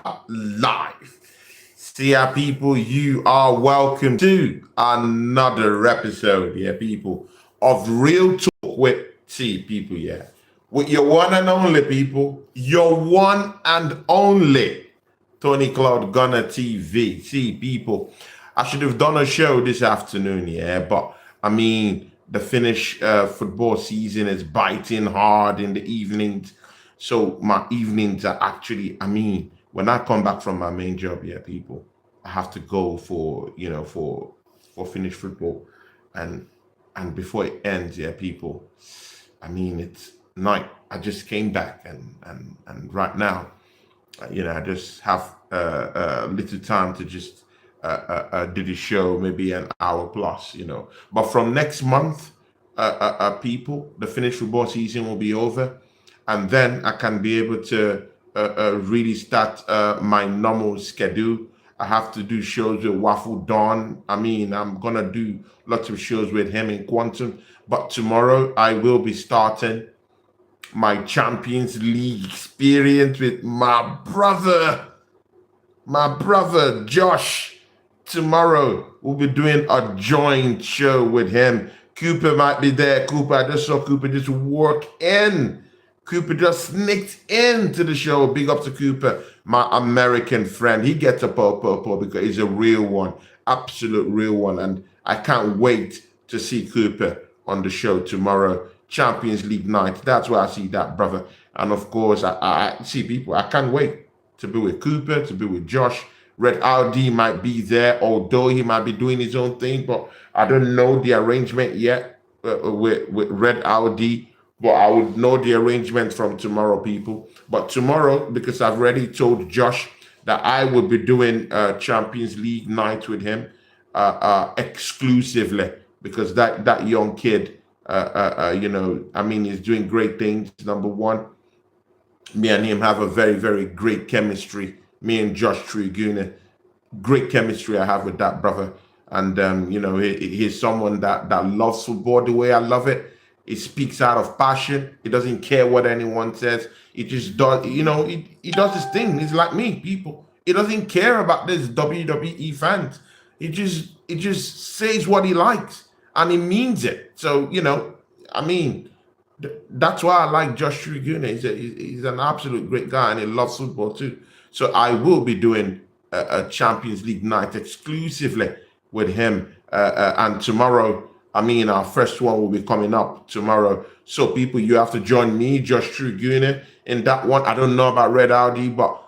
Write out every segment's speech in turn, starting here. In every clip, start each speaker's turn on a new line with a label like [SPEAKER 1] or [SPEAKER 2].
[SPEAKER 1] are live. See ya, people. You are welcome to another episode, yeah, people, of Real Talk with people, yeah. With your one and only people, your one and only Tony Cloud Gunner TV. See, people, I should have done a show this afternoon, yeah, but I mean, the Finnish football season is biting hard in the evenings. So my evenings are actually, I mean, when I come back from my main job, yeah, people, I have to go for, for Finnish football. And before it ends, yeah, people, I mean, it's night. I just came back and right now, I just have little time to just do the show, maybe an hour plus, But from next month, people, the Finnish football season will be over, and then I can be able to really start my normal schedule. I have to do shows with Waffle Dawn. I mean, I'm gonna do lots of shows with him in Quantum, but tomorrow I will be starting my Champions League experience with my brother Josh. Tomorrow we'll be doing a joint show with him. Cooper might be there. Cooper, I just saw Cooper just walk in. Cooper just sneaked into the show. Big up to Cooper, my American friend. He gets a purple because he's a real one, absolute real one. And I can't wait to see Cooper on the show tomorrow. Champions League night. That's where I see that, brother. And of course, I see people. I can't wait to be with Cooper, to be with Josh. Red Audi might be there, although he might be doing his own thing, but I don't know the arrangement yet with Red Audi. But I would know the arrangement from tomorrow, people. But tomorrow, because I've already told Josh that I will be doing Champions League night with him exclusively, because that young kid, I mean, he's doing great things. Number one, me and him have a very, very great chemistry. Me and Josh Triguna, great chemistry I have with that brother. And, he's someone that loves football the way I love it. He speaks out of passion. He doesn't care what anyone says. He just does, he does his thing. He's like me, people. He doesn't care about this WWE fans. He just says what he likes and he means it. So, I mean, that's why I like Josh Triguna. He's an absolute great guy and he loves football too. So I will be doing a Champions League night exclusively with him. And tomorrow, I mean, our first one will be coming up tomorrow. So people, you have to join me, Josh Triguna, in that one. I don't know about Red Audi, but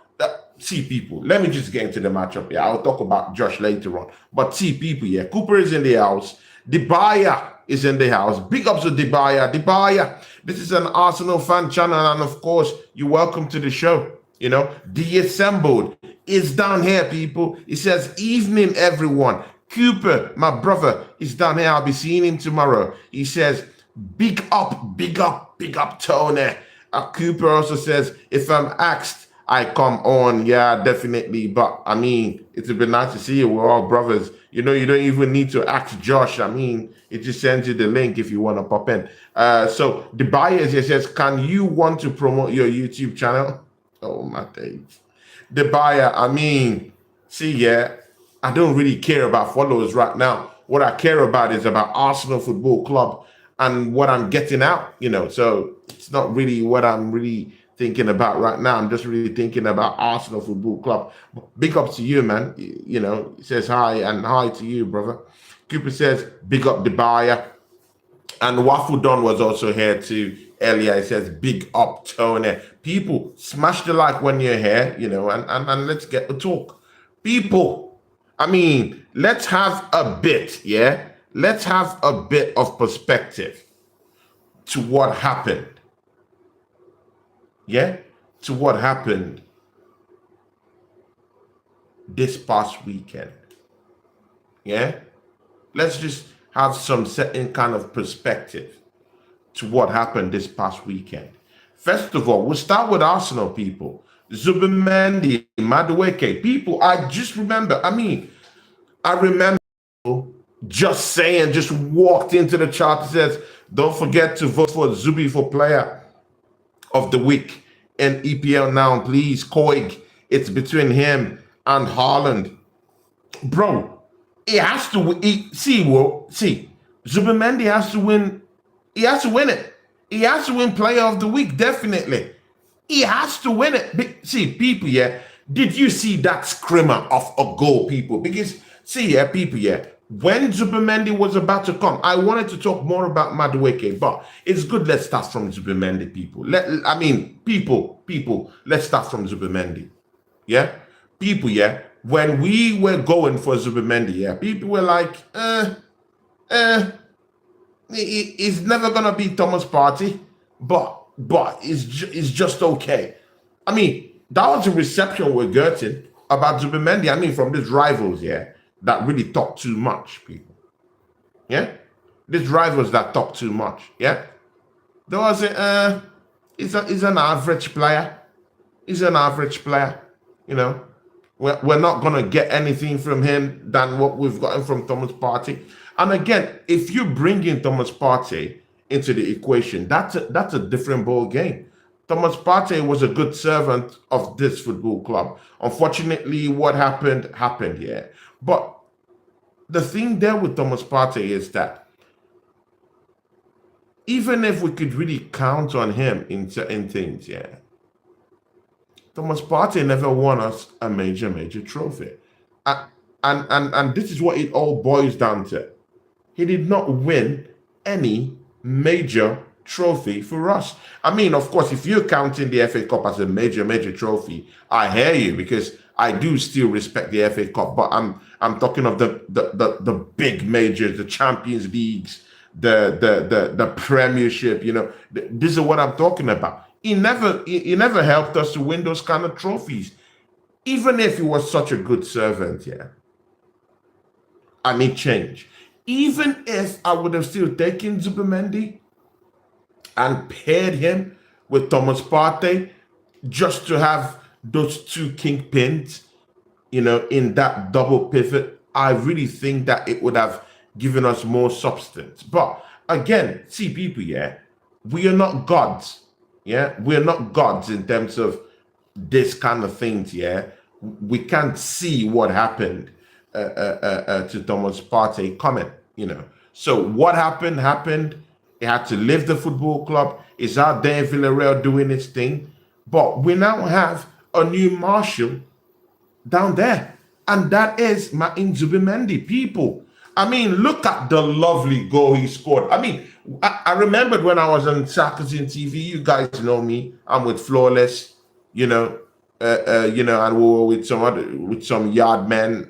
[SPEAKER 1] see people, let me just get into the matchup. Yeah, I'll talk about Josh later on. But see people, yeah, Cooper is in the house. Debaya is in the house. Big ups to Debaya. Debaya, this is an Arsenal fan channel, and of course, you're welcome to the show. The Assembled is down here, people. It says, evening, everyone. Cooper, my brother, is down here. I'll be seeing him tomorrow. He says, big up, Tony. Cooper also says, if I'm asked, I come on. Yeah, definitely. But I mean, it would be nice to see you. We're all brothers. You don't even need to ask Josh. I mean, it just sends you the link if you want to pop in. So the buyer here says, can you want to promote your YouTube channel? Oh, my days. The buyer, I mean, see, yeah, I don't really care about followers right now. What I care about is about Arsenal Football Club and what I'm getting out, So it's not really what I'm really thinking about right now. I'm just really thinking about Arsenal Football Club. Big up to you, man. He says hi, and hi to you, brother. Cooper says, big up the buyer. And Waffle Don was also here too earlier. He says, big up, Tony. People, smash the like when you're here, and let's get the talk. People, I mean, let's have a bit, yeah? Let's have a bit of perspective to what happened. Yeah? To what happened this past weekend. Yeah? Let's just have some certain kind of perspective to what happened this past weekend. First of all, we'll start with Arsenal, people. Zubimendi Madueke. People, I remember just walked into the chart and says, don't forget to vote for Zubi for player of the week in EPL now, please. Koig it's between him and Haaland. Bro, he has to see, Zubimendi has to win. He has to win it. He has to win Player of the Week, definitely. He has to win it. See, people, yeah, did you see that screamer of a goal, people? Because, see, yeah, people, yeah, when Zubimendi was about to come, I wanted to talk more about Madueke, but it's good. Let's start from Zubimendi, people. People, let's start from Zubimendi. Yeah? People, yeah, when we were going for Zubimendi, yeah, people were like, he's never gonna be Thomas Partey, but it's just okay. I mean, that was the reception we're getting about Zubimendi. I mean, from these rivals, yeah, that really talk too much, people. Yeah, these rivals that talk too much. Yeah, there was he's an average player. He's an average player. You know, we're not gonna get anything from him than what we've gotten from Thomas Partey. And again, if you bring in Thomas Partey into the equation, that's a different ball game. Thomas Partey was a good servant of this football club. Unfortunately, what happened, yeah. But the thing there with Thomas Partey is that even if we could really count on him in certain things, yeah, Thomas Partey never won us a major trophy. And this is what it all boils down to. He did not win any major trophy for us. I mean, of course, if you're counting the FA Cup as a major trophy, I hear you, because I do still respect the FA Cup, but I'm talking of the big majors, the Champions Leagues, the Premiership. You know, this is what I'm talking about. He never helped us to win those kind of trophies, even if he was such a good servant. Yeah, I need change. Even if I would have still taken Zubimendi and paired him with Thomas Partey just to have those two kingpins, you know, in that double pivot, I really think that it would have given us more substance. But again, see, people, yeah, we are not gods. Yeah, we're not gods in terms of this kind of things. Yeah, we can't see what happened to Thomas Partey coming, you know. So what happened. He had to leave the football club. He's out there in Villarreal doing his thing. But we now have a new Marshall down there. And that is Martin Zubimendi, people. I mean, look at the lovely goal he scored. I mean, I remembered when I was on Sarkozy TV, you guys know me. I'm with Flawless, you know, and we were with some yard men,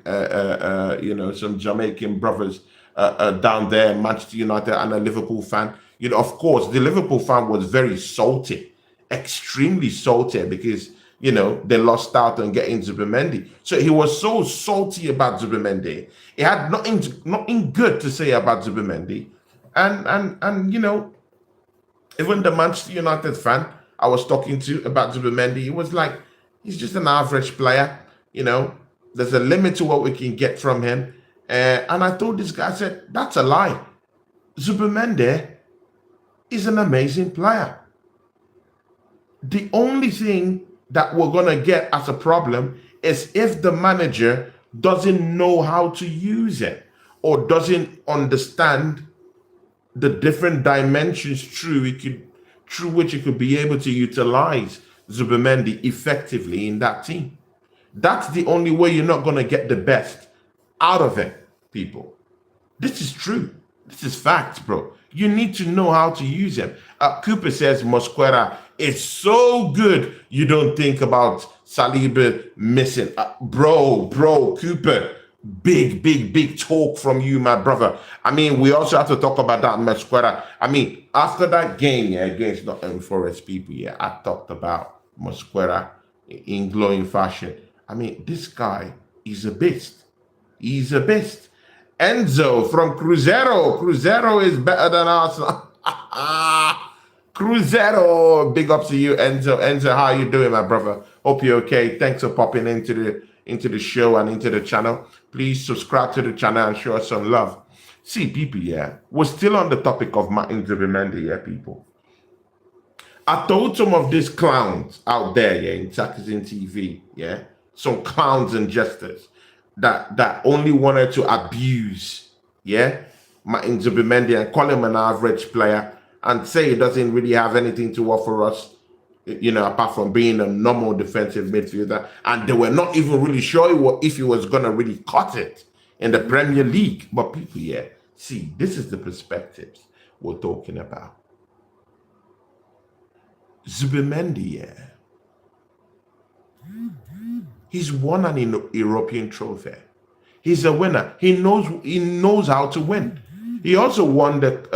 [SPEAKER 1] you know, some Jamaican brothers down there, Manchester United, and a Liverpool fan. You know, of course, the Liverpool fan was very salty, extremely salty, because, you know, they lost out on getting Zubimendi. So he was so salty about Zubimendi. He had nothing good to say about Zubimendi. And you know, even the Manchester United fan I was talking to about Zubimendi, he was like, he's just an average player. You know, there's a limit to what we can get from him. And I told this guy, I said, that's a lie. Zubimendi is an amazing player. The only thing that we're going to get as a problem is if the manager doesn't know how to use it or doesn't understand the different dimensions through which he could be able to utilize Zubimendi effectively in that team. That's the only way you're not going to get the best out of it, people. This is true. This is facts, bro. You need to know how to use him. Cooper says Mosquera is so good you don't think about Saliba missing. Bro, Cooper, big talk from you, my brother. I mean, we also have to talk about that Mosquera. I mean, after that game, yeah, against Nottingham Forest, people, yeah, I talked about Mosquera in glowing fashion. I mean, this guy is a beast. He's a beast. Enzo from Cruzeiro. Cruzeiro is better than Arsenal. Cruzeiro. Big up to you, Enzo. Enzo, how you doing, my brother? Hope you're okay. Thanks for popping into the show and into the channel. Please subscribe to the channel and show us some love. See, people, yeah, we're still on the topic of Martin Zubimendi, yeah, people. I told some of these clowns out there, yeah, in Sarkozy TV, yeah, some clowns and jesters that only wanted to abuse, Martin Zubimendi and call him an average player and say he doesn't really have anything to offer us, apart from being a normal defensive midfielder. And they were not even really sure if he was going to really cut it in the Premier League. But people, see, this is the perspectives we're talking about. Zubimendi, he's won an European trophy. He's a winner. He knows how to win. He also won the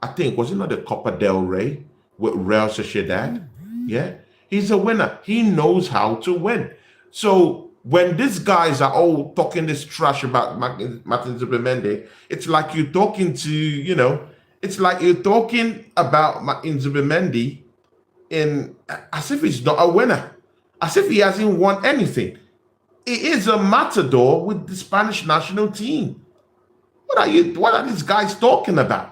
[SPEAKER 1] I think, was it not the Copa del Rey with Real Sociedad? Yeah. He's a winner. He knows how to win. So when these guys are all talking this trash about Martin Zubimendi, it's like you're talking to, it's like you're talking about Martin Zubimendi as if he's not a winner, as if he hasn't won anything. He is a matador with the Spanish national team. What are these guys talking about?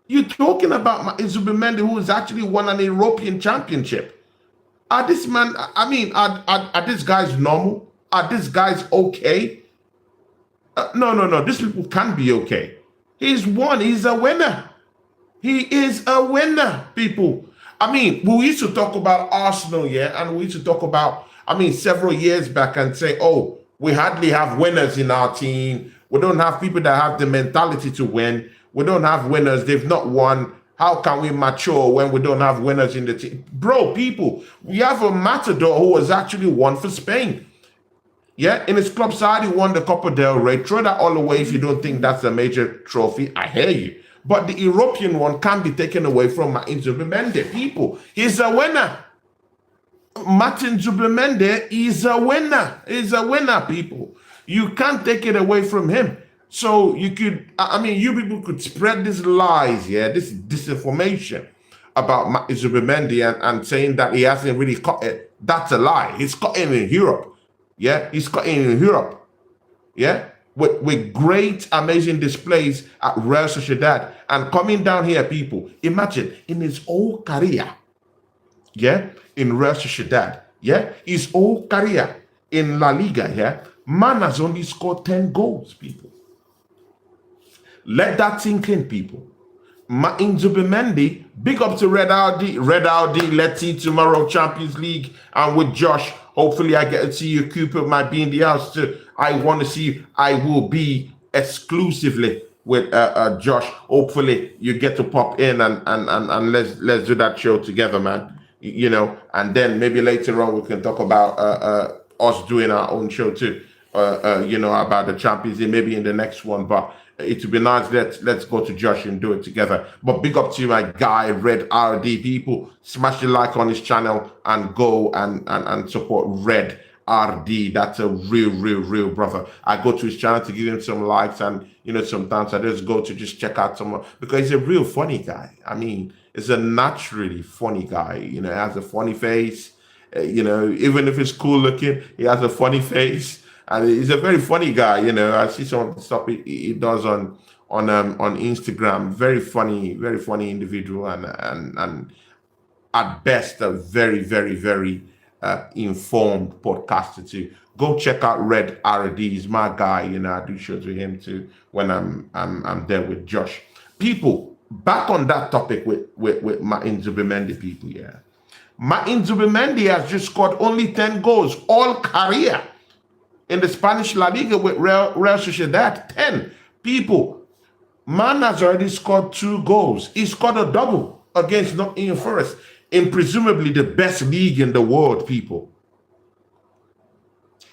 [SPEAKER 1] You're talking about Zubimendi, who has actually won an European championship. Are these guys normal? Are these guys okay? No. These people can't be okay. He's won. He's a winner. He is a winner, people. We used to talk about Arsenal, and we used to talk about, several years back and say, oh, we hardly have winners in our team. We don't have people that have the mentality to win. We don't have winners. They've not won. How can we mature when we don't have winners in the team? Bro, people, we have a matador who has actually won for Spain. In his club side, he won the Copa del Rey. Throw that all away if you don't think that's a major trophy. I hear you. But the European one can't be taken away from Martin Zubimendi. People, he's a winner. Martin Zubimendi is a winner. He's a winner, people. You can't take it away from him. So you could, you people could spread these lies, this disinformation about Martin Zubimendi and saying that he hasn't really caught it. That's a lie. He's caught it in Europe. He's caught it in Europe. With great, amazing displays at Real Sociedad. And coming down here, people, imagine in his whole career, in Real Sociedad, his whole career in La Liga, man has only scored 10 goals, people. Let that sink in, people. Martin Zubimendi, big up to Red RD. Red RD, let's see tomorrow, Champions League. And with Josh, hopefully I get to see you. Cooper might be in the house too. I want to see you. I will be exclusively with Josh. Hopefully you get to pop in and let's do that show together, man. And then maybe later on we can talk about us doing our own show too. About the Champions League, maybe in the next one. But it would be nice. Let's go to Josh and do it together. But big up to you, my guy, Red RD. People, smash the like on his channel and go and support Red RD. That's a real brother. I go to his channel to give him some likes, and sometimes I just go to just check out someone because he's a real funny guy. He's a naturally funny guy. He has a funny face. Even if he's cool looking, he has a funny face. And he's a very funny guy, I see some of the stuff he does on Instagram. Very funny individual, and at best a very informed podcaster too. Go check out Red RD. He's my guy. I do shows with him too when I'm there with Josh. People, back on that topic with Martin Zubimendi, people. Martin Zubimendi has just scored only 10 goals all career. In the Spanish La Liga with Real Sociedad, 10 people. Man has already scored 2 goals. He scored a double against Nottingham Forest in presumably the best league in the world, people.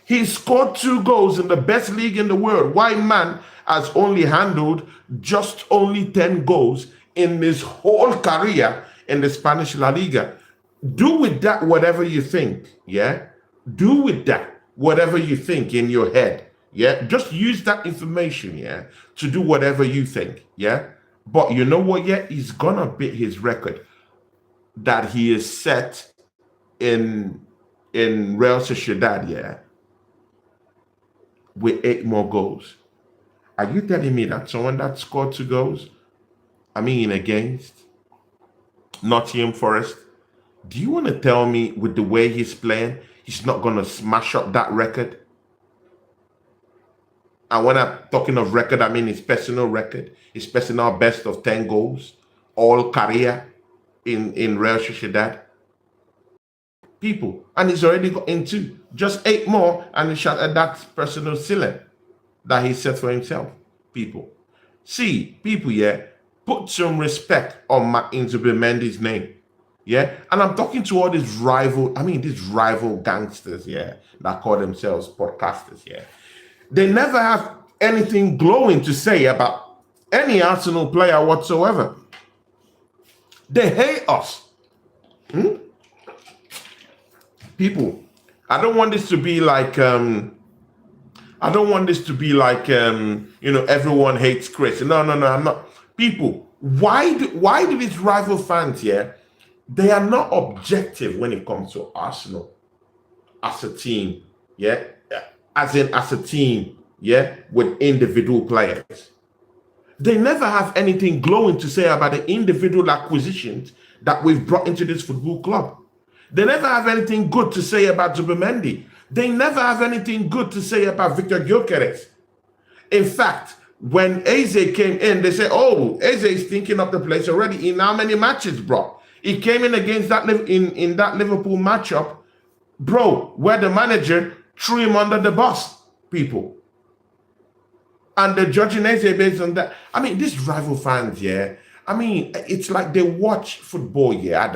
[SPEAKER 1] He scored 2 goals in the best league in the world. Why man has only handled just only 10 goals in his whole career in the Spanish La Liga? Do with that whatever you think, Do with that whatever you think in your head, just use that information, to do whatever you think, but you know what, he's gonna beat his record that he is set in Real Sociedad, with 8 more goals. Are you telling me that someone that scored 2 goals, against Nottingham Forest, Do you want to tell me with the way he's playing, he's not going to smash up that record? And when I'm talking of record, I mean his personal record, his personal best of 10 goals, all career in Real Sociedad. People, and he's already got into just 8 more, and he shot at that personal ceiling that he set for himself. People, see, people, yeah, put some respect on Zubimendi's name. Yeah, and I'm talking to all these these rival gangsters, yeah, that call themselves podcasters, yeah. They never have anything glowing to say about any Arsenal player whatsoever. They hate us. People, I don't want this to be like everyone hates Chris. No, I'm not. People, why do these rival fans here? They are not objective when it comes to Arsenal as a team, yeah, as a team, yeah, with individual players. They never have anything glowing to say about the individual acquisitions that we've brought into this football club. They never have anything good to say about Zubimendi. They never have anything good to say about Victor Gyökeres. In fact, when Eze came in, they said, "Oh, Eze is thinking of the place already." In how many matches, bro? He came in against that in that Liverpool matchup, bro, where the manager threw him under the bus, people. And they're judging Eze based on that. I mean, these rival fans, yeah. I mean, it's like they watch football, yeah.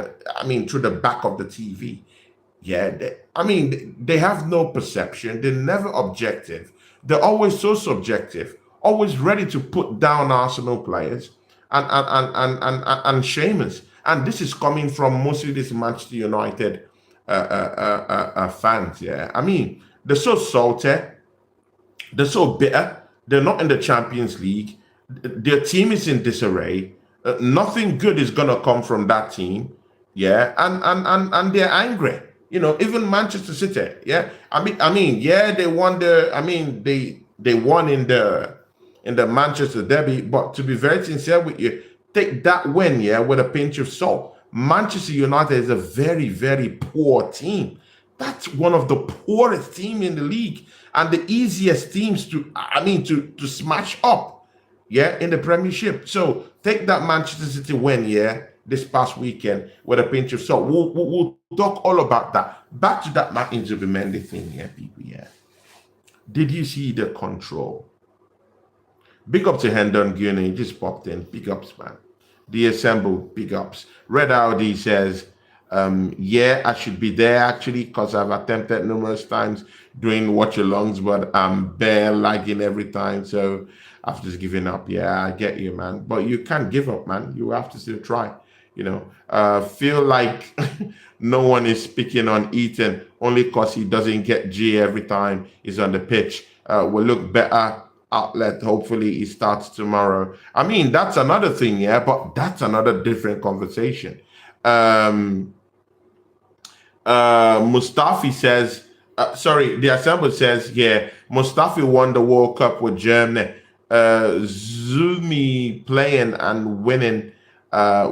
[SPEAKER 1] Through the back of the TV, yeah. They have no perception. They're never objective. They're always so subjective, always ready to put down Arsenal players and shame us. And this is coming from mostly this Manchester United fans, yeah. I mean, they're so salty, they're so bitter. They're not in the Champions League. Their team is in disarray. Nothing good is gonna come from that team, yeah. And they're angry. You know, even Manchester City, yeah. Yeah, they won they won in the Manchester derby. But to be very sincere with you, take that win, yeah, with a pinch of salt. Manchester United is a very, very poor team. That's one of the poorest teams in the league and the easiest teams to smash up, yeah, in the Premiership. So take that Manchester City win, yeah, this past weekend with a pinch of salt. We'll talk all about that. Back to that Martin Zubimendi thing, yeah, people, yeah. Did you see the control? Big up to Hendon Guinea, he just popped in. Big ups, man. The Assemble, big ups. Red Audi says, yeah, I should be there actually because I've attempted numerous times doing Watch Your Lungs, but I'm bare lagging every time. So I've just given up. Yeah, I get you, man. But you can't give up, man. You have to still try. You know, feel like no one is speaking on Ethan only because he doesn't get G every time he's on the pitch. Will look better outlet. Hopefully he starts tomorrow. I mean, that's another thing, yeah, but that's another different conversation. Mustafi says, the Assemble says, yeah, Mustafi won the World Cup with Germany. Zumi playing and winning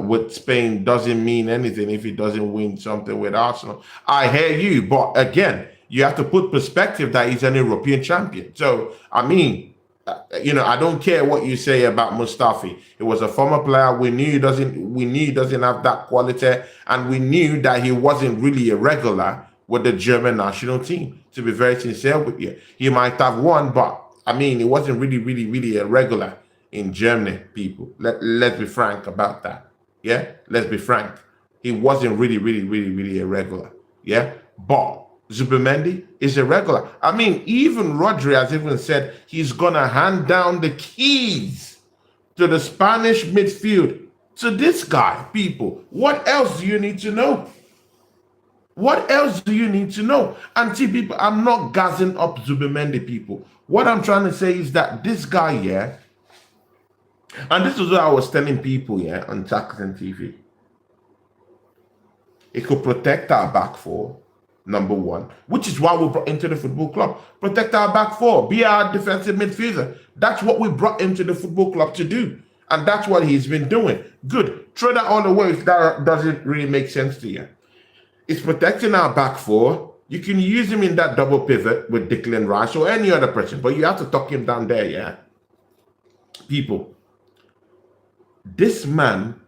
[SPEAKER 1] with Spain doesn't mean anything if he doesn't win something with Arsenal. I hear you, but again, you have to put perspective that he's an European champion. So, I mean, I don't care what you say about Mustafi. He was a former player. We knew he doesn't have that quality, and we knew that he wasn't really a regular with the German national team. To be very sincere with you, he might have won, but I mean, he wasn't really a regular in Germany. People, let's be frank about that. Yeah, let's be frank. He wasn't really a regular. Yeah, but Zubimendi is a regular. I mean, even Rodri has even said he's gonna hand down the keys to the Spanish midfield to this guy. People, what else do you need to know? What else do you need to know? And see, people, I'm not gassing up Zubimendi, people. What I'm trying to say is that this guy here, and this is what I was telling people here on Jackson TV, it could protect our back four. Number one, which is why we brought into the football club. Protect our back four, be our defensive midfielder. That's what we brought into the football club to do. And that's what he's been doing. Good. Throw that all away if that doesn't really make sense to you. It's protecting our back four. You can use him in that double pivot with Declan Rice or any other person, but you have to tuck him down there, yeah? People, this man,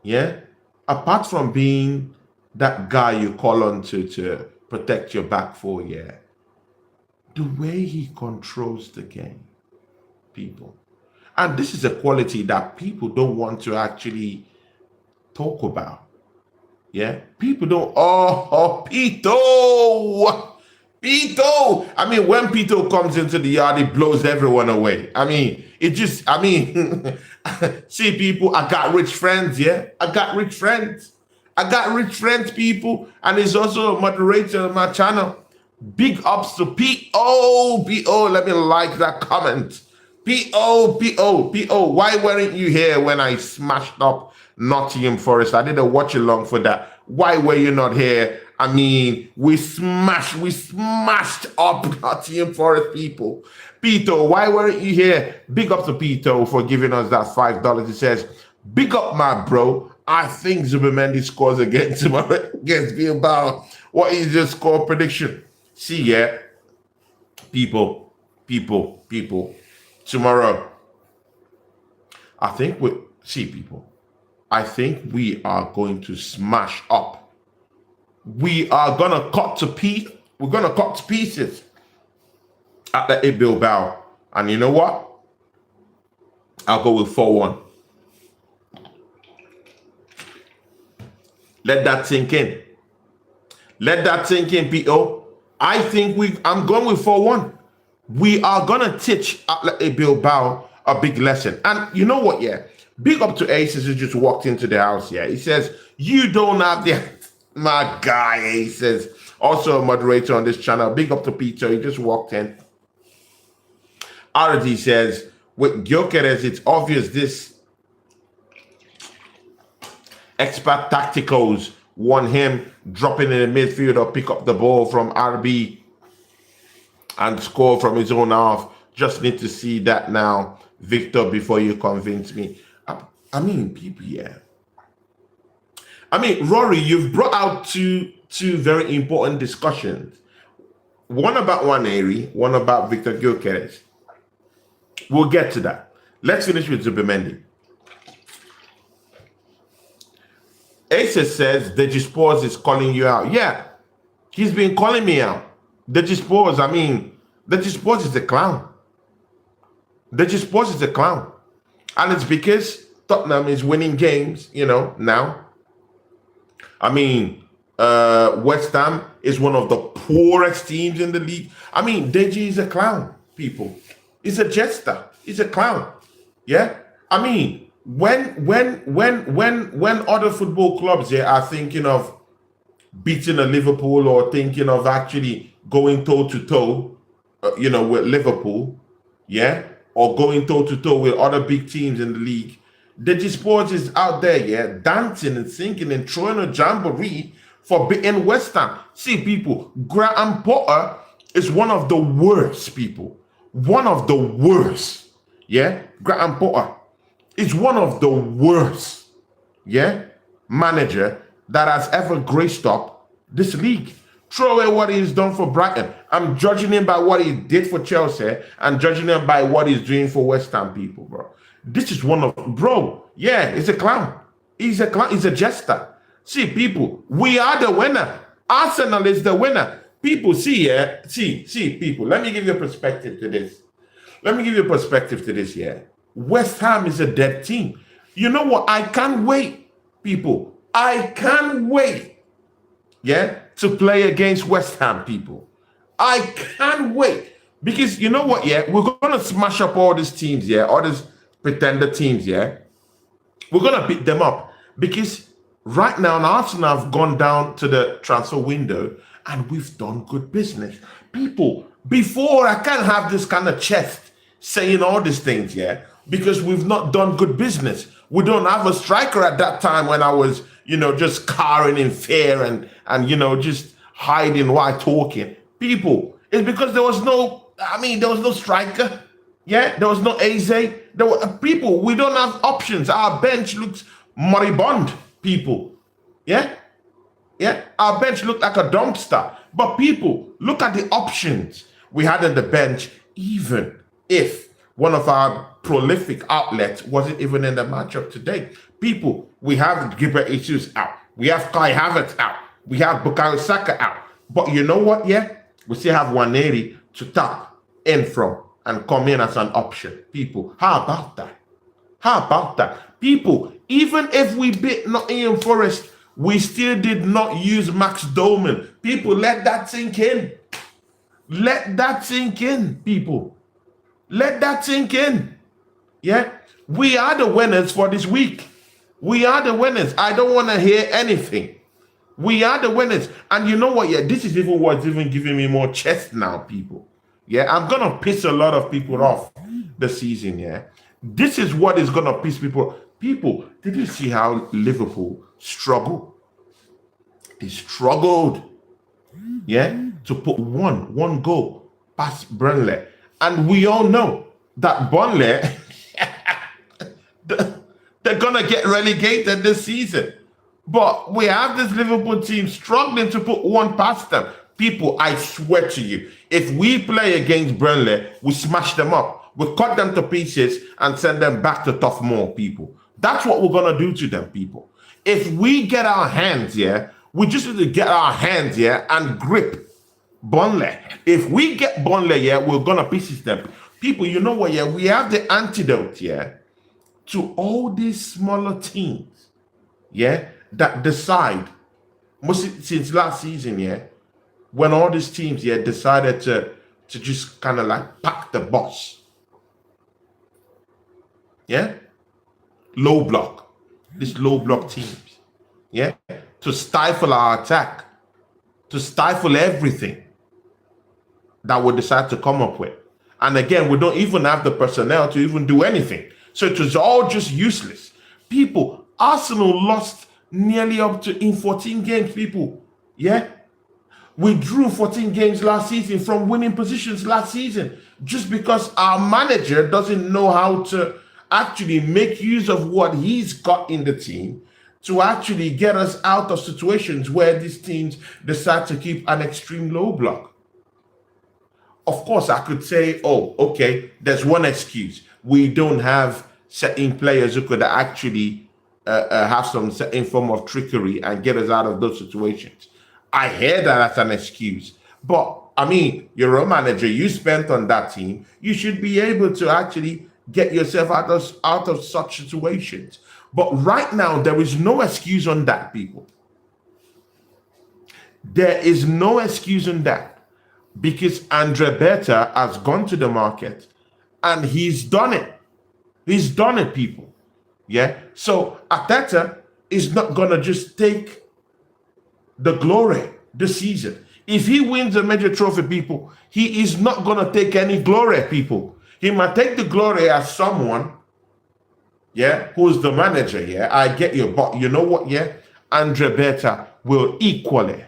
[SPEAKER 1] yeah, apart from being that guy you call on to protect your back four, yeah, the way he controls the game, people. And this is a quality that people don't want to actually talk about. Yeah, people don't. Oh, Pito. I mean, when Pito comes into the yard, it blows everyone away. I mean, see, people, I got rich friends. Yeah, I got rich friends, people. And he's also a moderator on my channel. Big ups to P.O. Let me like that comment. P.O. Why weren't you here when I smashed up Nottingham Forest? I did a watch along for that. Why were you not here? I mean, we smashed up Nottingham Forest, people. Pito, why weren't you here? Big up to Pito for giving us that $5. He says, big up, my bro. I think Zubimendi scores against Bilbao. What is your score prediction? See, yeah, people. Tomorrow, I think I think we are going to smash up. We are gonna cut to pieces. We're gonna cut to pieces at the Bilbao. And you know what? I'll go with 4-1. Let that sink in. P.O. I think I'm going with 4-1. We are gonna teach Athletic Bilbao a big lesson. And you know what, yeah? Big up to Aces who just walked into the house, yeah. He says, you don't have the my guy, Aces. Also a moderator on this channel. Big up to Peter, he just walked in. Arati says, with Gyökeres, it's obvious this expert tacticals want him dropping in the midfield or pick up the ball from RB and score from his own half. Just need to see that now, Victor, before you convince me. I mean, people, yeah. I mean, Rory, you've brought out two very important discussions. One about Waneri, one about Victor Gyökeres. We'll get to that. Let's finish with Zubimendi. Asa says Deji Spores is calling you out. Yeah, he's been calling me out. Deji Spores, Deji Spores is a clown. Deji Spores is a clown. And it's because Tottenham is winning games, now. West Ham is one of the poorest teams in the league. Deji is a clown, people. He's a jester. He's a clown. Yeah? When other football clubs here are thinking of beating a Liverpool or thinking of actually going toe-to-toe, with Liverpool, yeah? Or going toe-to-toe with other big teams in the league, Deji Sports is out there, yeah, dancing and singing and throwing a jamboree for beating West Ham. See, people, Graham Potter is one of the worst people. One of the worst, yeah? Graham Potter is one of the worst, yeah, manager that has ever graced up this league. Throw away what he's done for Brighton. I'm judging him by what he did for Chelsea and judging him by what he's doing for West Ham, people, bro. This is he's a clown. He's a clown. He's a jester. See, people, we are the winner. Arsenal is the winner. People, see, people, let me give you a perspective to this. Yeah. West Ham is a dead team. You know what? I can't wait, people. I can't wait, yeah, to play against West Ham, people. I can't wait. Because you know what, yeah? We're going to smash up all these teams, yeah? All these pretender teams, yeah? We're going to beat them up. Because right now, Arsenal have gone down to the transfer window and we've done good business. People, before I can't have this kind of chest saying all these things, yeah? Because we've not done good business. We don't have a striker at that time when I was, just cowering in fear and just hiding while talking. People, it's because there was no striker. Yeah, there was no Eze. People, we don't have options. Our bench looks moribund, people. Yeah? Yeah, our bench looked like a dumpster. But people, look at the options we had on the bench, even if one of our prolific outlets wasn't even in the matchup today. People, we have Gilbert Jesus out. We have Kai Havertz out. We have Bukayo Saka out. But you know what? Yeah, we still have 180 to tap in from and come in as an option. People, how about that? How about that? People, even if we beat Nottingham Forest, we still did not use Max Doman. People, let that sink in. Let that sink in, people. Let that sink in. Yeah? We are the winners for this week. We are the winners. I don't want to hear anything. We are the winners. And you know what? Yeah, this is even what's even giving me more chest now, people. Yeah, I'm going to piss a lot of people off this season, yeah? This is what is going to piss people. People, did you see how Liverpool struggled? They struggled, yeah, to put one goal past Burnley. And we all know that Burnley, they're going to get relegated this season. But we have this Liverpool team struggling to put one past them. People, I swear to you, if we play against Burnley, we smash them up. We cut them to pieces and send them back to Tough Moor, people. That's what we're going to do to them, people. If we get our hands, yeah, we just need to get our hands, yeah, and grip Burnley. If we get Burnley, yeah, we're going to pieces them. People, you know what, yeah, we have the antidote, yeah, to all these smaller teams, yeah, that decide, since last season, yeah, when all these teams, yeah, decided to just kind of like pack the bus. Yeah? Low block. These low block teams. Yeah? To stifle our attack. To stifle everything that we decide to come up with. And again, we don't even have the personnel to even do anything. So it was all just useless. People, Arsenal lost nearly up to in 14 games, people. Yeah? We drew 14 games last season from winning positions last season just because our manager doesn't know how to actually make use of what he's got in the team to actually get us out of situations where these teams decide to keep an extreme low block. Of course, I could say, oh, okay, there's one excuse. We don't have certain players who could actually have some certain form of trickery and get us out of those situations. I hear that as an excuse. But, I mean, you're a manager. You spent on that team. You should be able to actually get yourself out of such situations. But right now, there is no excuse on that, people. There is no excuse on that. Because Andre Berta has gone to the market and he's done it. He's done it, people. Yeah? So, Arteta is not going to just take the glory this season. If he wins a major trophy, people, he is not going to take any glory, people. He might take the glory as someone, yeah, who's the manager, yeah, I get you, but you know what, yeah, Andre Berta will equally,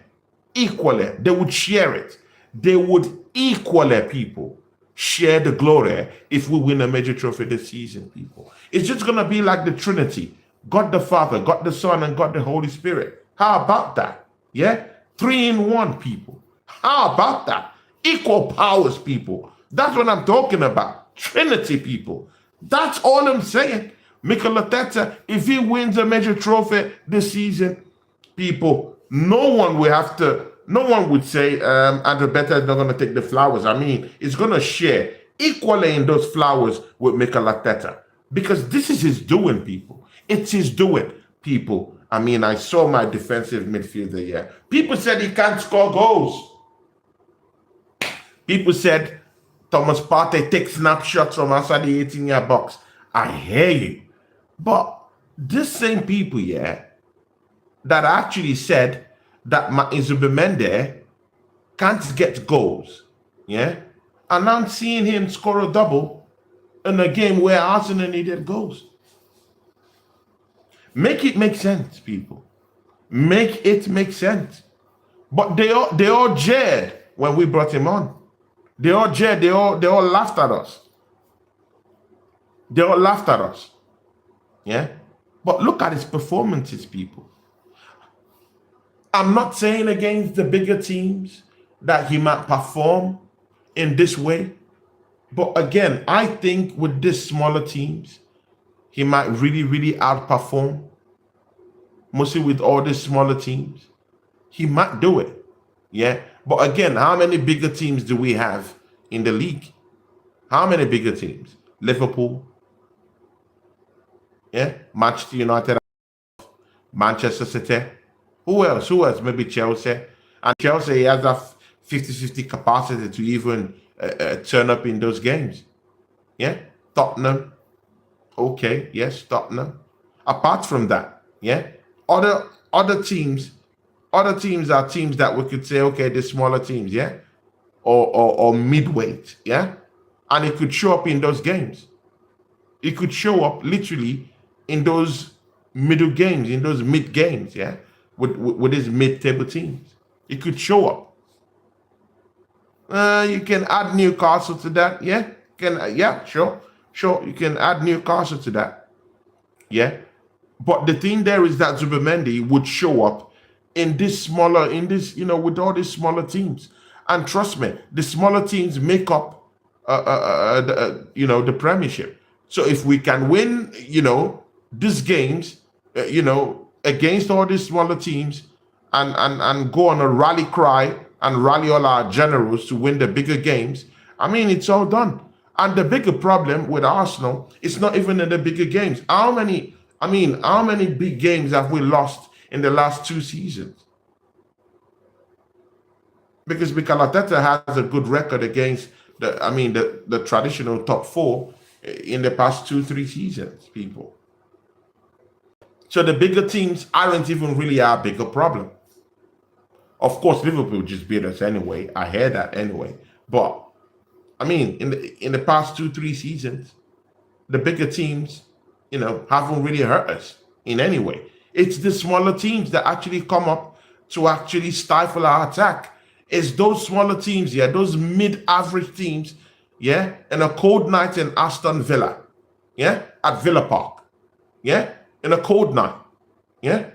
[SPEAKER 1] they would share it. They would equally, people, share the glory if we win a major trophy this season, people. It's just going to be like the Trinity, God the Father, God the Son, and God the Holy Spirit. How about that? Yeah? 3 in 1, people. How about that? Equal powers, people. That's what I'm talking about. Trinity, people. That's all I'm saying. Mikel Arteta, if he wins a major trophy this season, people, no one would say Andre Berta is not going to take the flowers. I mean, it's going to share equally in those flowers with Mikel Arteta. Because this is his doing, people. It's his doing, people. I mean, I saw my defensive midfielder here. People said he can't score goals. People said Thomas Partey takes snapshots from outside the 18-yard box. I hear you. But this same people, yeah, that actually said that Zubimendi can't get goals, yeah, and now I'm seeing him score a double in a game where Arsenal needed goals. Make it make sense, people. Make it make sense. But they all jeered when we brought him on. They all jeered. They all laughed at us. They all laughed at us. Yeah? But look at his performances, people. I'm not saying against the bigger teams that he might perform in this way. But again, I think with these smaller teams, he might really, really outperform. Mostly with all these smaller teams, he might do it. Yeah. But again, how many bigger teams do we have in the league? How many bigger teams? Liverpool, yeah, Manchester United, Manchester City. Who else? Who else? Maybe Chelsea. And Chelsea has that 50-50 capacity to even turn up in those games. Yeah. Tottenham. Okay. Yes, Tottenham. Apart from that, yeah, other teams, other teams are teams that we could say, okay, the smaller teams, yeah, or midweight, yeah, and it could show up in those games. It could show up literally in those middle games, in those mid games, yeah, with these mid-table teams. It could show up. You can add Newcastle to that, yeah. Can yeah, sure, sure. You can add Newcastle to that, yeah. But the thing there is that Zubimendi would show up in this smaller, in this, with all these smaller teams. And trust me, the smaller teams make up, the Premiership. So if we can win, these games, against all these smaller teams, and go on a rally cry and rally all our generals to win the bigger games, I mean, it's all done. And the bigger problem with Arsenal, it's not even in the bigger games. How many big games have we lost in the last 2 seasons? Because Mikel Arteta has a good record against the traditional top four in the past 2-3 seasons, people. So the bigger teams aren't even really our bigger problem. Of course, Liverpool just beat us anyway. I hear that anyway. But in the past 2-3 seasons, the bigger teams, haven't really hurt us in any way. It's the smaller teams that actually come up to actually stifle our attack. It's those smaller teams, yeah, those mid-average teams, yeah, and a cold night in Aston Villa, yeah, at Villa Park, yeah, in a cold night, yeah.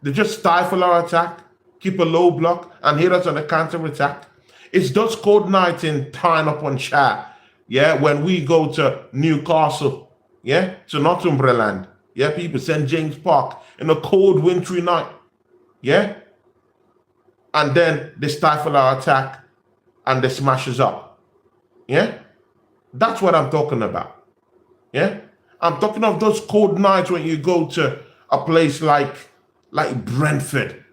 [SPEAKER 1] They just stifle our attack, keep a low block, and hit us on the counter attack. It's those cold nights in Tyne upon Shire, yeah, when we go to Newcastle, yeah, to Northumberland, yeah, people, St. James Park, in a cold wintry night, yeah, and then they stifle our attack and they smash us up, yeah. That's what I'm talking about, yeah. I'm talking of those cold nights when you go to a place like Brentford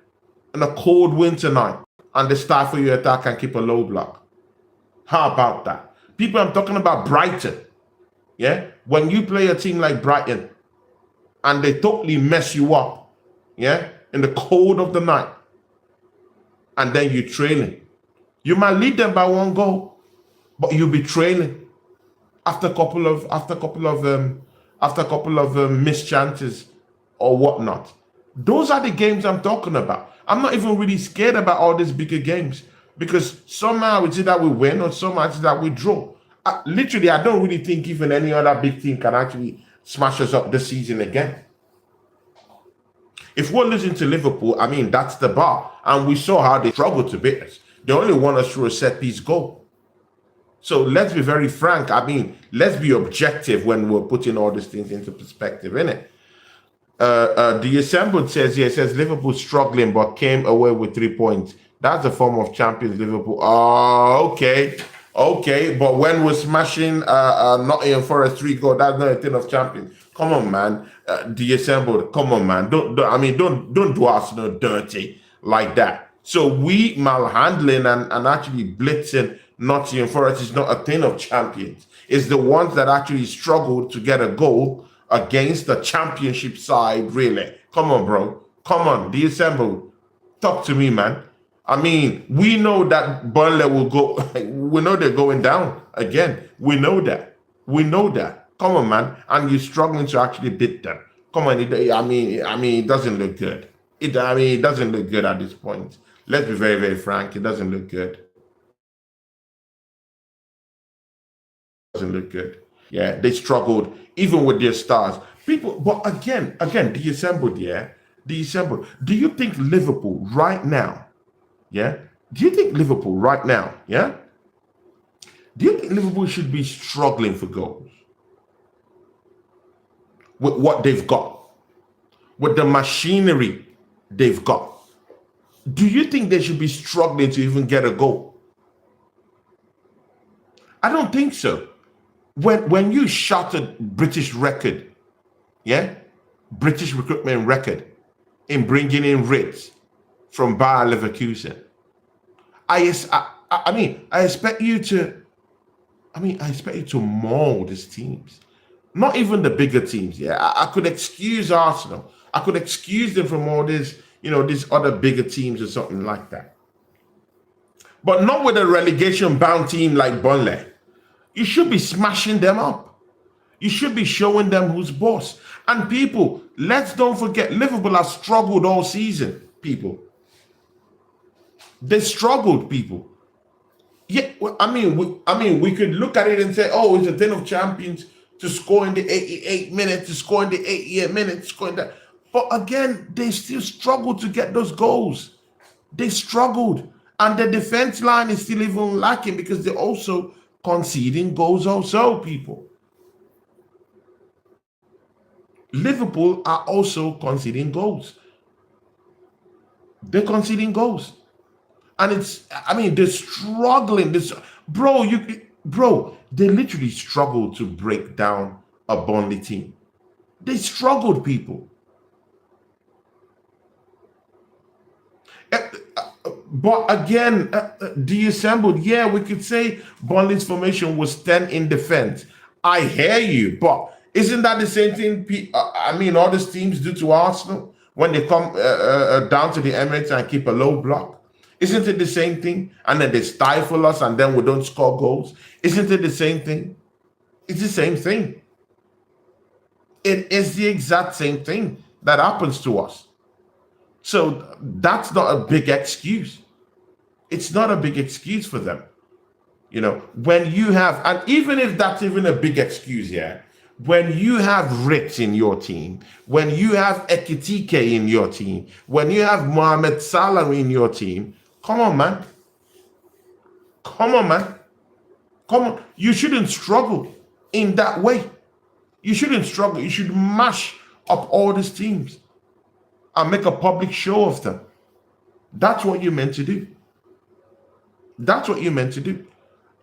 [SPEAKER 1] in a cold winter night and they stifle your attack and keep a low block. How about that? People, I'm talking about Brighton. Yeah, when you play a team like Brighton and they totally mess you up, yeah, in the cold of the night, and then you're trailing. You might lead them by 1 goal, but you'll be trailing after a couple of missed chances or whatnot. Those are the games I'm talking about. I'm not even really scared about all these bigger games because somehow it's either we win or somehow it's that we draw. Literally, I don't really think even any other big team can actually smash us up this season again. If we're losing to Liverpool, that's the bar. And we saw how they struggled to beat us. They only won us through a set-piece goal. So let's be very frank. Let's be objective when we're putting all these things into perspective, innit? The assembled says, yeah, it says Liverpool struggling but came away with 3 points. That's a form of champions, Liverpool. Oh, okay. Okay, but when we're smashing Nottingham Forest 3 goal, that's not a thing of champions. Come on, man. The assembled, come on, man. Don't do Arsenal dirty like that. So we malhandling and actually blitzing Nottingham Forest is not a thing of champions. It's the ones that actually struggled to get a goal against the championship side, really. Come on, bro. Come on, the assembled. Talk to me, man. We know that Burnley will go. We know they're going down again. We know that. We know that. Come on, man. And you're struggling to actually beat them. Come on. It doesn't look good. It doesn't look good at this point. Let's be very, very frank. It doesn't look good. It doesn't look good. Yeah, they struggled even with their stars. People, but again, the assembled, yeah. December. Do you think Liverpool right now, yeah? Do you think Liverpool right now, yeah? Do you think Liverpool should be struggling for goals with what they've got, with the machinery they've got? Do you think they should be struggling to even get a goal? I don't think so. When you shattered British record, yeah, British recruitment record in bringing in Ritz from Bayer Leverkusen, I mean, I expect you to. I expect you to maul these teams. Not even the bigger teams. Yeah, I could excuse Arsenal. I could excuse them from all this, these other bigger teams or something like that. But not with a relegation-bound team like Burnley. You should be smashing them up. You should be showing them who's boss. And people, let's don't forget, Liverpool has struggled all season, people. They struggled, people. Yeah, well, we could look at it and say, oh, it's a thing of champions to score in the 88 minutes, to score in the 88 minutes, score in that. But again, they still struggle to get those goals. They struggled. And the defense line is still even lacking because they're also conceding goals also, people. Liverpool are also conceding goals. They're conceding goals. And they're struggling. They literally struggled to break down a Burnley team. They struggled, people. But again, deassembled. Yeah, we could say Burnley's formation was 10 in defense. I hear you, but isn't that the same thing? All these teams do to Arsenal when they come down to the Emirates and keep a low block. Isn't it the same thing? And then they stifle us and then we don't score goals. Isn't it the same thing? It's the same thing. It is the exact same thing that happens to us. So that's not a big excuse. It's not a big excuse for them. When you have, and even if that's even a big excuse, yeah, when you have Ritz in your team, when you have Ekitike in your team, when you have Mohamed Salah in your team, come on, man. Come on, man. Come on. You shouldn't struggle in that way. You shouldn't struggle. You should mash up all these teams and make a public show of them. That's what you're meant to do. That's what you're meant to do.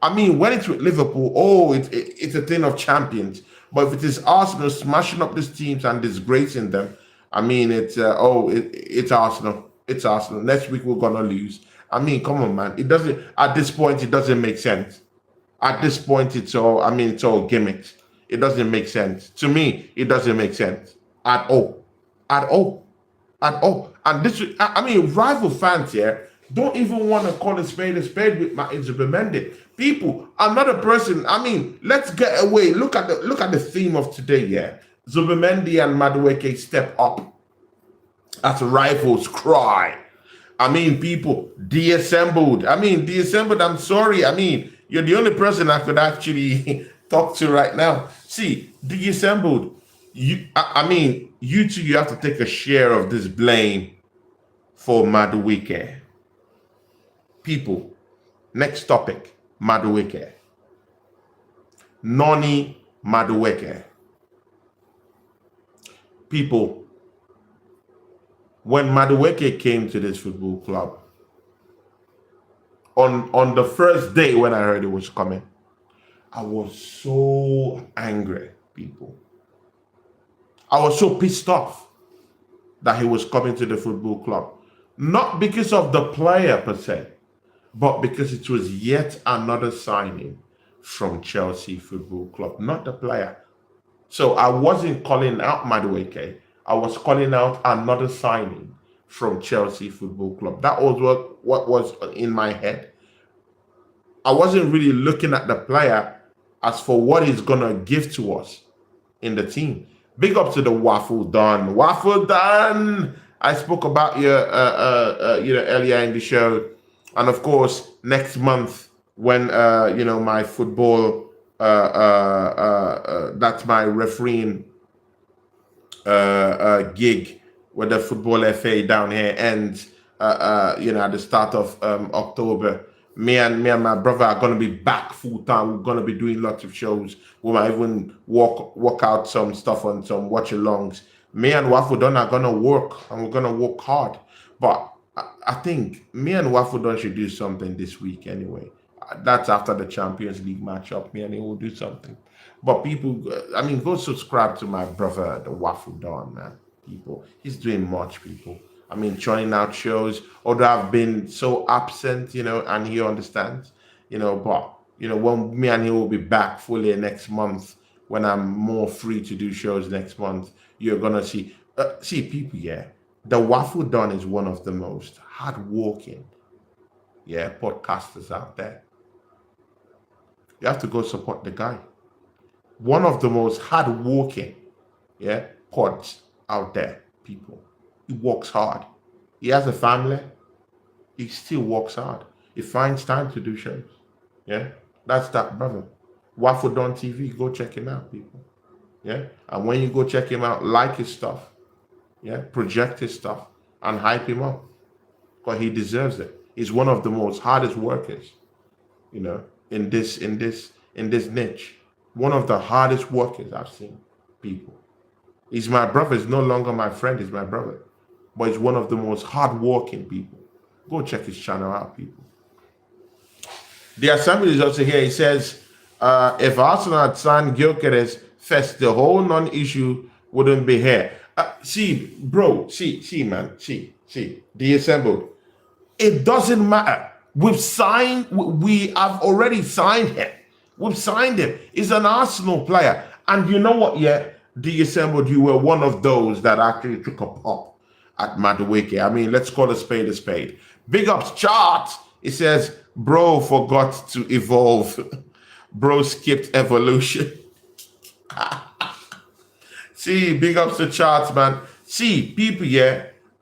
[SPEAKER 1] When it's with Liverpool, it's a thing of champions. But if it is Arsenal smashing up these teams and disgracing them, it's Arsenal. It's Arsenal. Next week we're gonna lose. Come on, man. It doesn't. At this point, it doesn't make sense. At this point, it's all gimmicks. It doesn't make sense to me. It doesn't make sense at all, at all, at all. And this, rival fans here don't even want to call a spade with my Zubimendi. People, I'm not a person. Let's get away. Look at the theme of today. Yeah, Zubimendi and Madueke step up as rivals cry. People, deassembled. Deassembled. I'm sorry. You're the only person I could actually talk to right now. See, deassembled. You two, you have to take a share of this blame for Madueke. People, next topic, Madueke. Noni Madueke. People, when Madueke came to this football club, on the first day when I heard it was coming, I was so angry, people. I was so pissed off that he was coming to the football club. Not because of the player per se, but because it was yet another signing from Chelsea Football Club, not the player. So I wasn't calling out Madueke. I was calling out another signing from Chelsea Football Club. That was what was in my head. I wasn't really looking at the player as for what he's going to give to us in the team. Big up to the Waffle Don. Waffle Don! I spoke about you, earlier in the show. And of course, next month when, my football, that's my refereeing gig where the football FA down here ends, at the start of October. Me and my brother are gonna be back full time. We're gonna be doing lots of shows. We might even walk out some stuff on some watch alongs. Me and Waffle Don are gonna work, and we're gonna work hard. But I think me and Waffle Don should do something this week anyway. That's after the Champions League matchup. Me and he will do something. But people, I mean, go subscribe to my brother, the Waffle Don, man. People, he's doing much, people. I mean, churning out shows, although I've been so absent, and he understands, but, when me and he will be back fully next month, when I'm more free to do shows next month, you're going to see people, yeah. The Waffle Don is one of the most hardworking, podcasters out there. You have to go support the guy. One of the most hardworking, pods out there, people. He works hard. He has a family. He still works hard. He finds time to do shows. Yeah, that's that brother. Waffle Don TV. Go check him out, people. Yeah, and when you go check him out, like his stuff. Yeah, project his stuff and hype him up, because he deserves it. He's one of the most hardest workers, in this niche. One of the hardest workers I've seen, people. He's my brother. He's no longer my friend. He's my brother. But he's one of the most hardworking people. Go check his channel out, people. The Assembly is also here. He says, if Arsenal had signed Gyökeres first, the whole non-issue wouldn't be here. See, man. The Assembled. It doesn't matter. We have already signed him. We've signed him. He's an Arsenal player. And you know what, the Assembled, you were one of those that actually took a pop at Madueke. I mean, let's call a spade a spade. Big ups chart. It says, bro forgot to evolve. Bro skipped evolution. See, big ups to charts, man. See, people,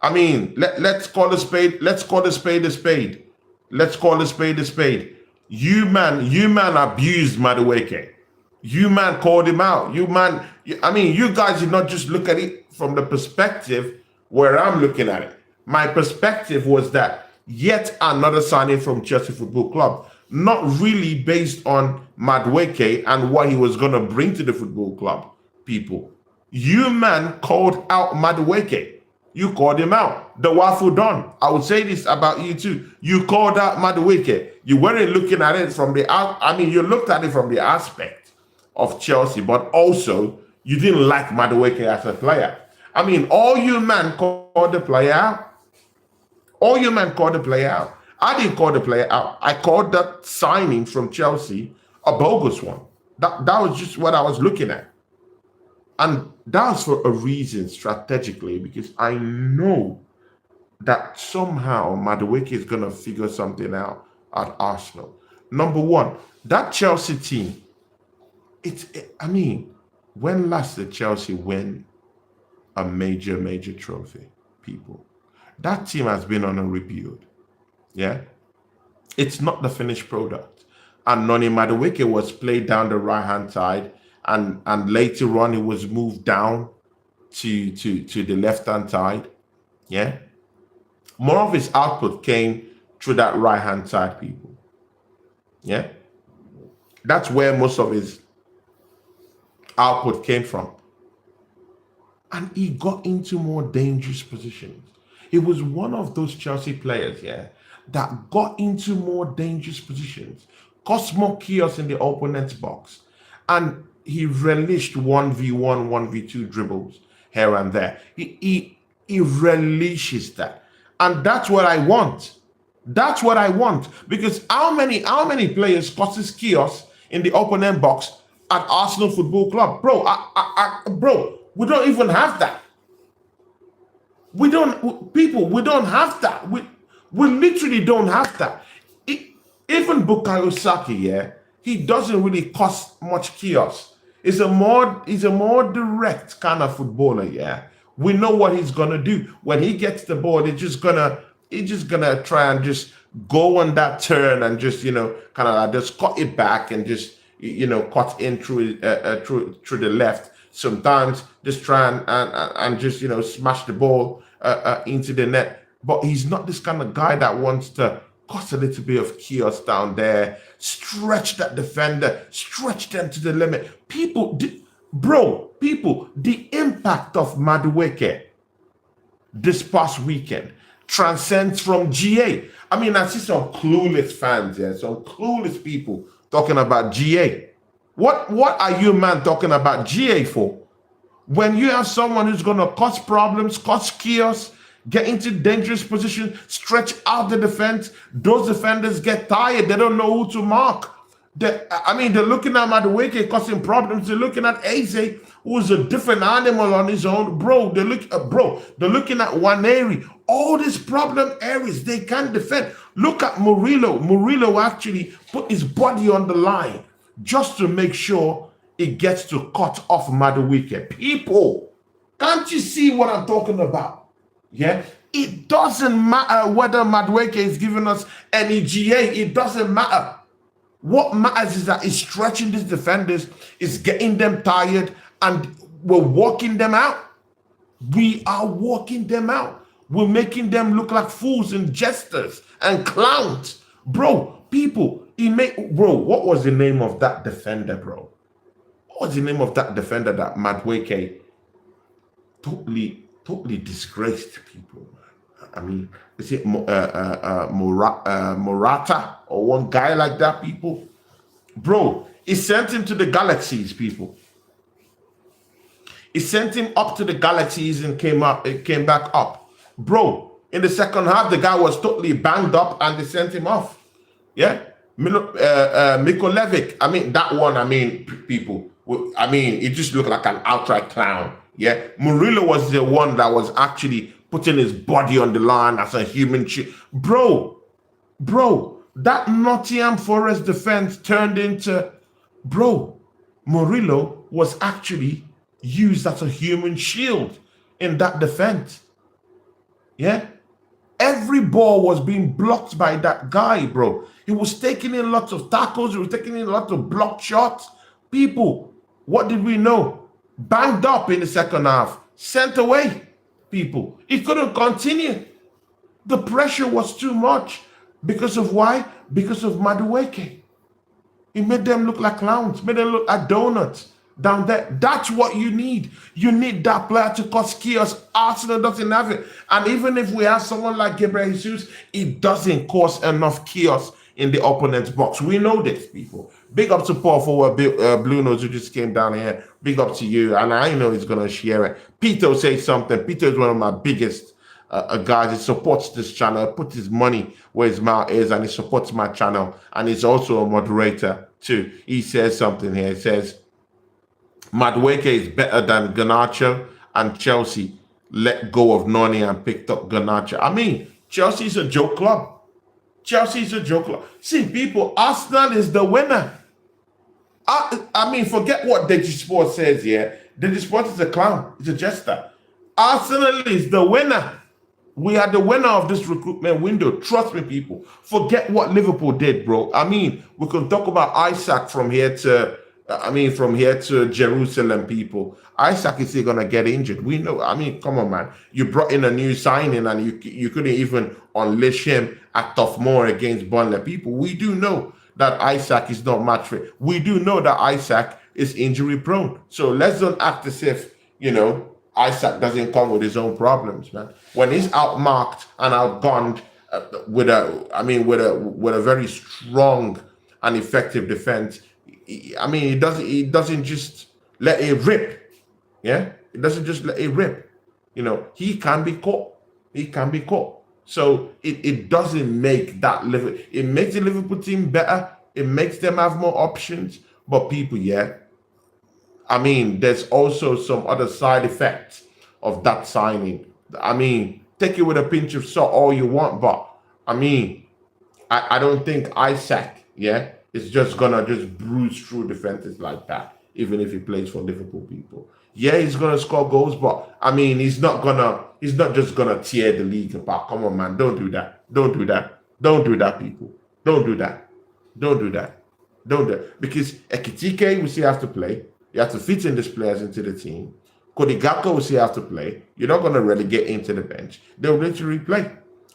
[SPEAKER 1] I mean, let's call a spade. Let's call a spade a spade. Let's call a spade a spade. You man abused Madueke. You man called him out. You guys did not just look at it from the perspective where I'm looking at it. My perspective was that yet another signing from Chelsea Football Club, not really based on Madueke and what he was going to bring to the football club, people. You man called out Madueke. You called him out. The Waffle Don. I would say this about you too. You called out Madueke. You weren't looking at it from you looked at it from the aspect of Chelsea, but also you didn't like Madueke as a player. I mean, all you man called the player out. All you man called the player out. I didn't call the player out. I called that signing from Chelsea a bogus one. That was just what I was looking at. And that's for a reason strategically, because I know that somehow Madueke is going to figure something out at Arsenal. Number one, that Chelsea team, when last did Chelsea win a major trophy, people? That team has been on a rebuild. Yeah? It's not the finished product. And Noni Madueke was played down the right-hand side, and later on it was moved down to the left-hand side. Yeah? More of his output came through that right-hand side, people. Yeah? That's where most of his output came from. And he got into more dangerous positions. He was one of those Chelsea players, that got into more dangerous positions, caused more chaos in the opponent's box, and he relished 1v1, 1v2 dribbles here and there. He relishes that. And that's what I want. That's what I want. Because how many players causes chaos in the opponent box at Arsenal Football Club? Bro, we don't even have that. We don't have that. We literally don't have that. Even Bukayo Saka, he doesn't really cause much chaos. He's a more direct kind of footballer, We know what he's gonna do. When he gets the ball, he's just gonna try and just go on that turn and just, kind of just cut it back and just, cut in through the left sometimes just try and just, smash the ball into the net. But he's not this kind of guy that wants to cause a little bit of chaos down there, stretch that defender, stretch them to the limit. People, the impact of Madueke this past weekend transcends from GA. I mean, I see some clueless fans here, some clueless people talking about GA. What are you, man, talking about GA for? When you have someone who's going to cause problems, cause chaos, get into dangerous position, stretch out the defense, those defenders get tired. They don't know who to mark. They're looking at Madueke causing problems. They're looking at Eze, who's a different animal on his own. They're looking at Waneri. All these problem areas, they can't defend. Look at Murillo. Murillo actually put his body on the line just to make sure it gets to cut off Madueke. People, can't you see what I'm talking about? Yeah? It doesn't matter whether Madueke is giving us any GA. It doesn't matter. What matters is that it's stretching these defenders, it's getting them tired, and we're walking them out. We are walking them out. We're making them look like fools and jesters and clowns. What was the name of that defender, bro? What was the name of that defender that Madueke totally disgraced people? I mean, is it Morata or one guy like that, people? Bro, he sent him to the galaxies, people. He sent him up to the galaxies and came back up. Bro, in the second half, the guy was totally banged up and they sent him off. Yeah? Mikolevic, people, he just looked like an outright clown. Yeah? Murillo was the one that was actually putting his body on the line as a human shield. Bro, that Nottingham Forest defense turned into, Murillo was actually used as a human shield in that defense. Yeah? Every ball was being blocked by that guy, bro. He was taking in lots of tackles. He was taking in lots of blocked shots. People, what did we know? Banged up in the second half. Sent away. People. He couldn't continue. The pressure was too much. Because of why? Because of Madueke. He made them look like clowns. Made them look like donuts down there. That's what you need. You need that player to cause chaos. Arsenal doesn't have it. And even if we have someone like Gabriel Jesus, it doesn't cause enough chaos in the opponent's box. We know this, people. Big up to Paul for Blue Nose who just came down here. Big up to you. And I know he's going to share it. Peter says something. Peter is one of my biggest guys. He supports this channel, puts his money where his mouth is, and he supports my channel. And he's also a moderator too. He says something here. He says, Madueke is better than Garnacho, and Chelsea let go of Noni and picked up Garnacho. I mean, Chelsea's a joke club. Chelsea's a joke club. See, people, Arsenal is the winner. Forget what Deji Sport says here. Deji Sport is a clown. He's a jester. Arsenal is the winner. We are the winner of this recruitment window. Trust me, people. Forget what Liverpool did, bro. We can talk about Isaac from here to Jerusalem, people. Isaac is still gonna get injured. We know. Come on, man. You brought in a new signing and you couldn't even unleash him at Tough Moor against Burnley. People, we do know that Isaac is not match fit. We do know that Isaac is injury prone. So let's not act as if, Isaac doesn't come with his own problems, man. When he's outmarked and outgunned with a very strong and effective defense, he doesn't just let it rip. Yeah, it doesn't just let it rip. He can be caught. He can be caught. So it doesn't make that Liverpool. It makes the Liverpool team better. It makes them have more options. But people, there's also some other side effects of that signing. Take it with a pinch of salt all you want, but I don't think Isaac, is just gonna just bruise through defenses like that, even if he plays for Liverpool, people. Yeah, he's gonna score goals, but he's not just gonna tear the league apart. Come on, man, don't do that. Don't do that. Don't do that, people. Don't do that. Don't do that. Don't do that. Because Ekitike, we still have to play. You have to fit in these players into the team. Cody Gakpo will still have to play. You're not going to relegate into the bench. They'll literally play.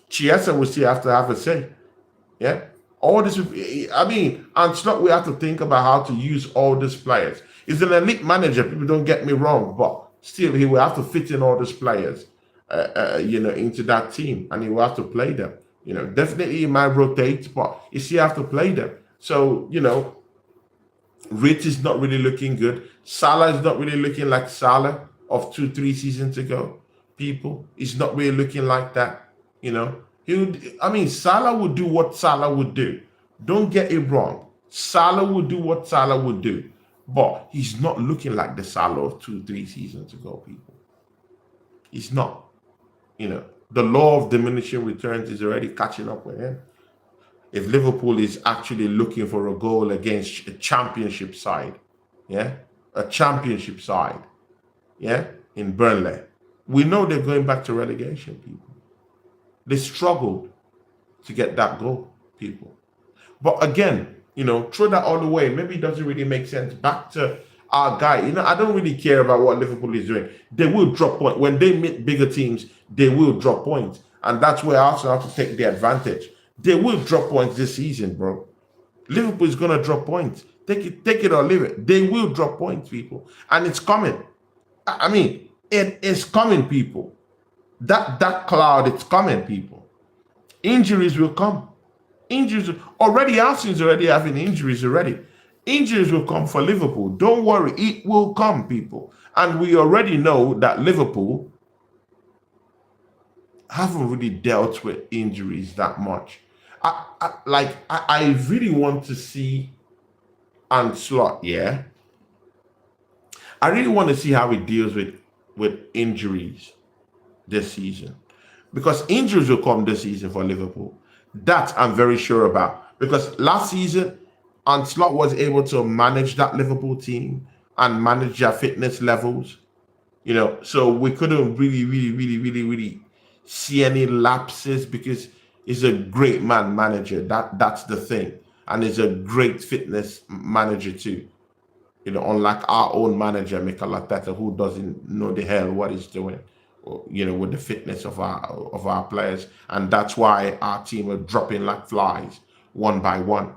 [SPEAKER 1] Chiesa will still have to have a say. Yeah. All this, I mean, and Slot, we have to think about how to use all these players. He's an elite manager, people don't get me wrong, but still he will have to fit in all these players, into that team, and he will have to play them. Definitely he might rotate, but you still have to play them. So, Rich is not really looking good. Salah is not really looking like Salah of 2-3 seasons ago. People, he's not really looking like that. Salah would do what Salah would do. Don't get it wrong. Salah would do what Salah would do. But he's not looking like the Salah of 2-3 seasons ago, people. He's not. The law of diminishing returns is already catching up with him. If Liverpool is actually looking for a goal against a championship side, in Burnley, we know they're going back to relegation, people. They struggled to get that goal, people. But again, throw that all away. Maybe it doesn't really make sense. Back to our guy. I don't really care about what Liverpool is doing. They will drop points. When they meet bigger teams, they will drop points. And that's where Arsenal have to take the advantage. They will drop points this season, bro. Liverpool is going to drop points. Take it or leave it. They will drop points, people. And it's coming. It is coming, people. That cloud, it's coming, people. Injuries will come. Arsenal's already having injuries already. Injuries will come for Liverpool. Don't worry, it will come, people. And we already know that Liverpool haven't really dealt with injuries that much. I really want to see Slot, yeah. I really want to see how he deals with injuries this season, because injuries will come this season for Liverpool. That I'm very sure about, because last season Slot was able to manage that Liverpool team and manage their fitness levels, so we couldn't really see any lapses, because he's a great manager. That's the thing, and he's a great fitness manager too. Unlike our own manager Mikel Arteta, who doesn't know the hell what he's doing, with the fitness of our players, and that's why our team are dropping like flies one by one.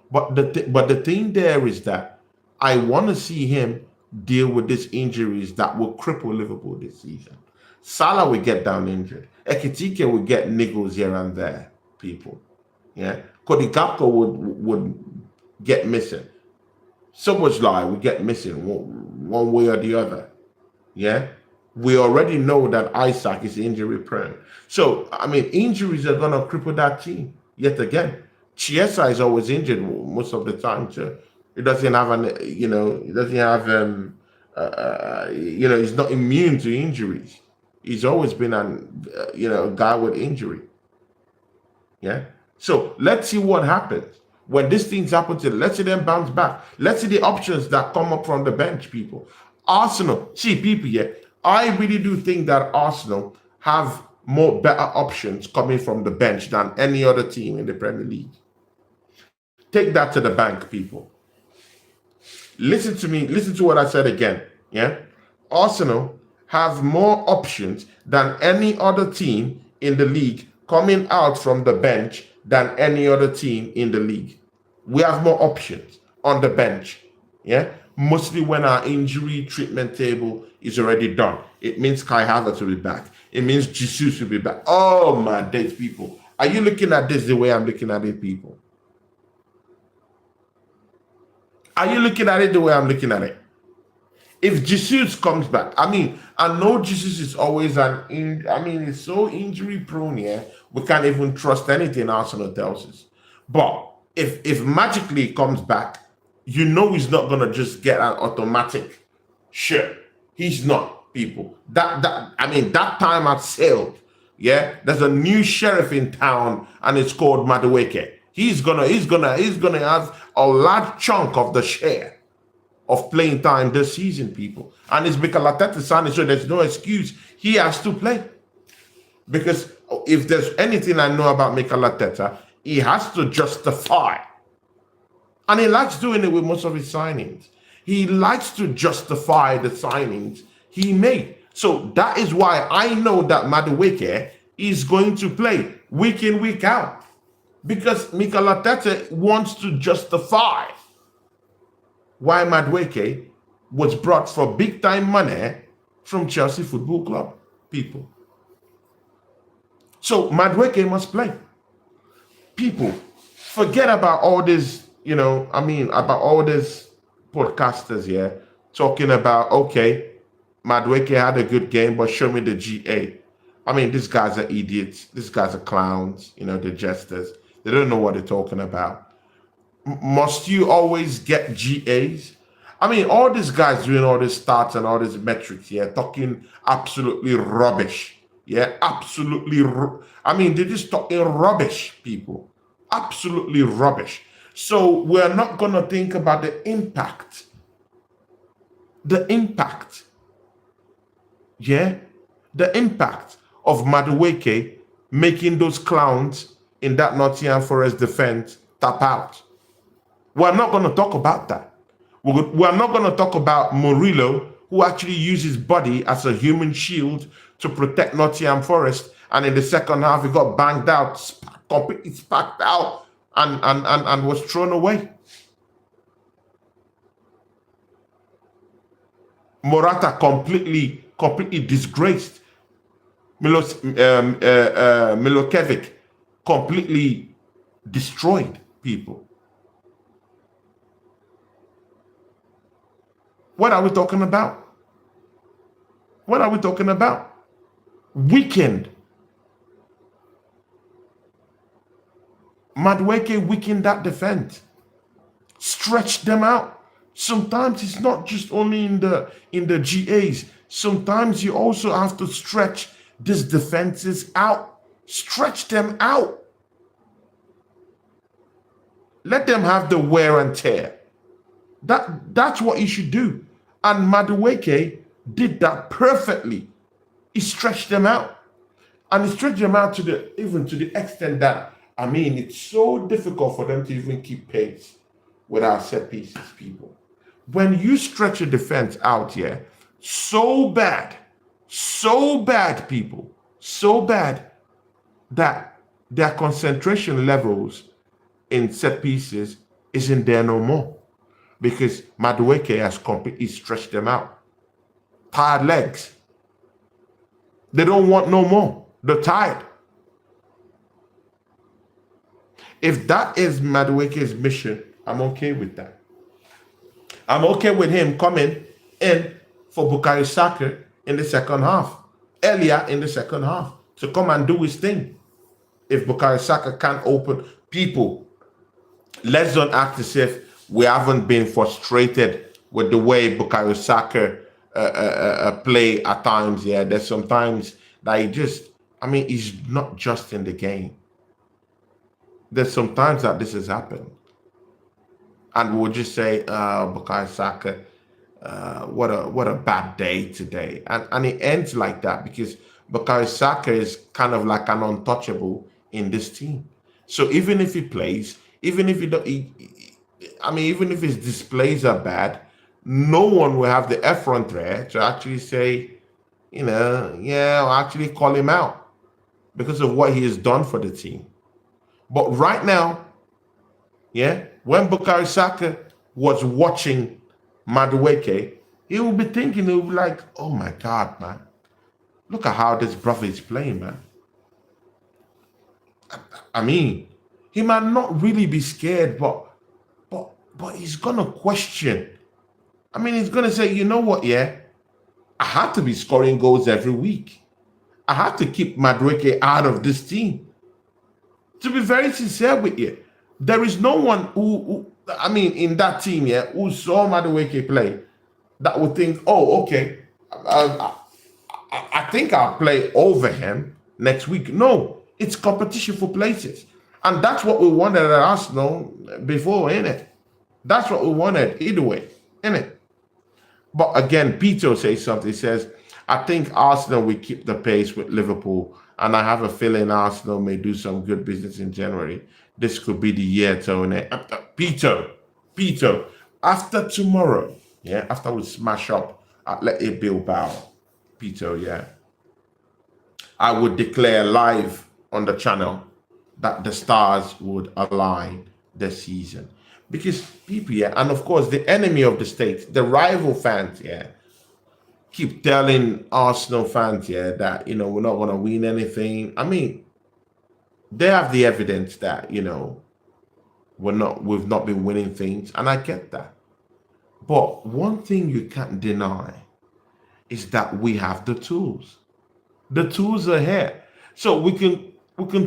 [SPEAKER 1] But the thing there is that I want to see him deal with these injuries that will cripple Liverpool this season. Salah will get down injured. Ekitike will get niggles here and there, people. Yeah, Cody Gakpo would get missing. Szoboszlai will get missing one way or the other. Yeah. We already know that Isaac is injury prone. So, injuries are going to cripple that team yet again. Chiesa is always injured most of the time. So he doesn't have he's not immune to injuries. He's always been a guy with injury. Yeah. So let's see what happens when these things happen to them. Let's see them bounce back. Let's see the options that come up from the bench, people. Arsenal, people, yeah. I really do think that Arsenal have better options coming from the bench than any other team in the Premier League. Take that to the bank, people. Listen to me. Listen to what I said again. Yeah, Arsenal have more options than any other team in the league coming out from the bench than any other team in the league. We have more options on the bench. Yeah. Mostly when our injury treatment table is already done. It means Kai Havertz will be back. It means Jesus will be back. Oh my days, people. Are you looking at this the way I'm looking at it, people? Are you looking at it the way I'm looking at it? If Jesus comes back, I know Jesus is always he's so injury prone, yeah. We can't even trust anything Arsenal tells us. But if magically he comes back, he's not gonna just get an automatic shirt. He's not, people. That time had sailed. Yeah, there's a new sheriff in town, and it's called Madueke. He's gonna have a large chunk of the share of playing time this season, people. And it's Mikel Arteta signing, so there's no excuse. He has to play. Because if there's anything I know about Mikel Arteta, he has to justify. And he likes doing it with most of his signings. He likes to justify the signings he made. So that is why I know that Madueke is going to play week in, week out. Because Mikel Arteta wants to justify why Madueke was brought for big time money from Chelsea Football Club people. So Madueke must play. People, forget about all this, about all these podcasters here talking about, okay, Madueke had a good game, but show me the GA. I mean, these guys are idiots. These guys are clowns, they're jesters. They don't know what they're talking about. Must you always get GAs? I mean, all these guys doing all these stats and all these metrics here, talking absolutely rubbish. Yeah, absolutely. They're just talking rubbish, people. Absolutely rubbish. So we're not going to think about the impact. The impact. Yeah, the impact of Madueke making those clowns in that Nottingham Forest defense tap out. We're not going to talk about that. We're not going to talk about Murillo, who actually used his body as a human shield to protect Nottingham Forest, and in the second half he got banged out, completely sparked out, and was thrown away. Morata completely disgraced. Milosevic completely destroyed people. What are we talking about? What are we talking about? Weakened. Madueke weakened that defense. Stretched them out. Sometimes it's not just only in the GAs. Sometimes you also have to stretch these defenses out. Stretch them out. Let them have the wear and tear. That's what you should do. And Madueke did that perfectly. He stretched them out. And he stretched them out even to the extent that, it's so difficult for them to even keep pace with our set pieces, people. When you stretch a defense out here, so bad, people, so bad that their concentration levels in set pieces isn't there no more. Because Madueke has completely stretched them out. Tired legs. They don't want no more. They're tired. If that is Madueke's mission, I'm okay with that. I'm okay with him coming in for Bukayo Saka in the second half, earlier in the second half, to come and do his thing. If Bukayo Saka can't open, people, let's not act as if we haven't been frustrated with the way Bukayo Saka play at times. Yeah, there's sometimes that he's not just in the game. There's sometimes that this has happened. And we'll just say, Bukayo Saka, what a bad day today. And it ends like that because Bukayo Saka is kind of like an untouchable in this team. So even if he plays, even if even if his displays are bad, no one will have the effort there to actually say, I'll actually call him out because of what he has done for the team. But right now, when Bukayo Saka was watching Madueke, he will be thinking, he'll be like, oh my God, man. Look at how this brother is playing, man. He might not really be scared, but he's gonna question. He's gonna say, you know what, I have to be scoring goals every week. I have to keep Madueke out of this team. To be very sincere with you, there is no one who in that team, who saw Madueke play that would think, oh, okay, I think I'll play over him next week. No, it's competition for places. And that's what we wanted at Arsenal before, innit? That's what we wanted either way, innit? But again, Peter says something. He says, I think Arsenal will keep the pace with Liverpool, and I have a feeling Arsenal may do some good business in January. This could be the year, Tony. Peter, after tomorrow, yeah, after we smash up Athletic Bilbao, Peter, yeah, I would declare live on the channel that the stars would align this season. Because people, yeah, and of course the enemy of the state, the rival fans, yeah, keep telling Arsenal fans, yeah, that we're not gonna win anything. I mean, they have the evidence that we've not been winning things, and I get that. But one thing you can't deny is that we have the tools. The tools are here. So we can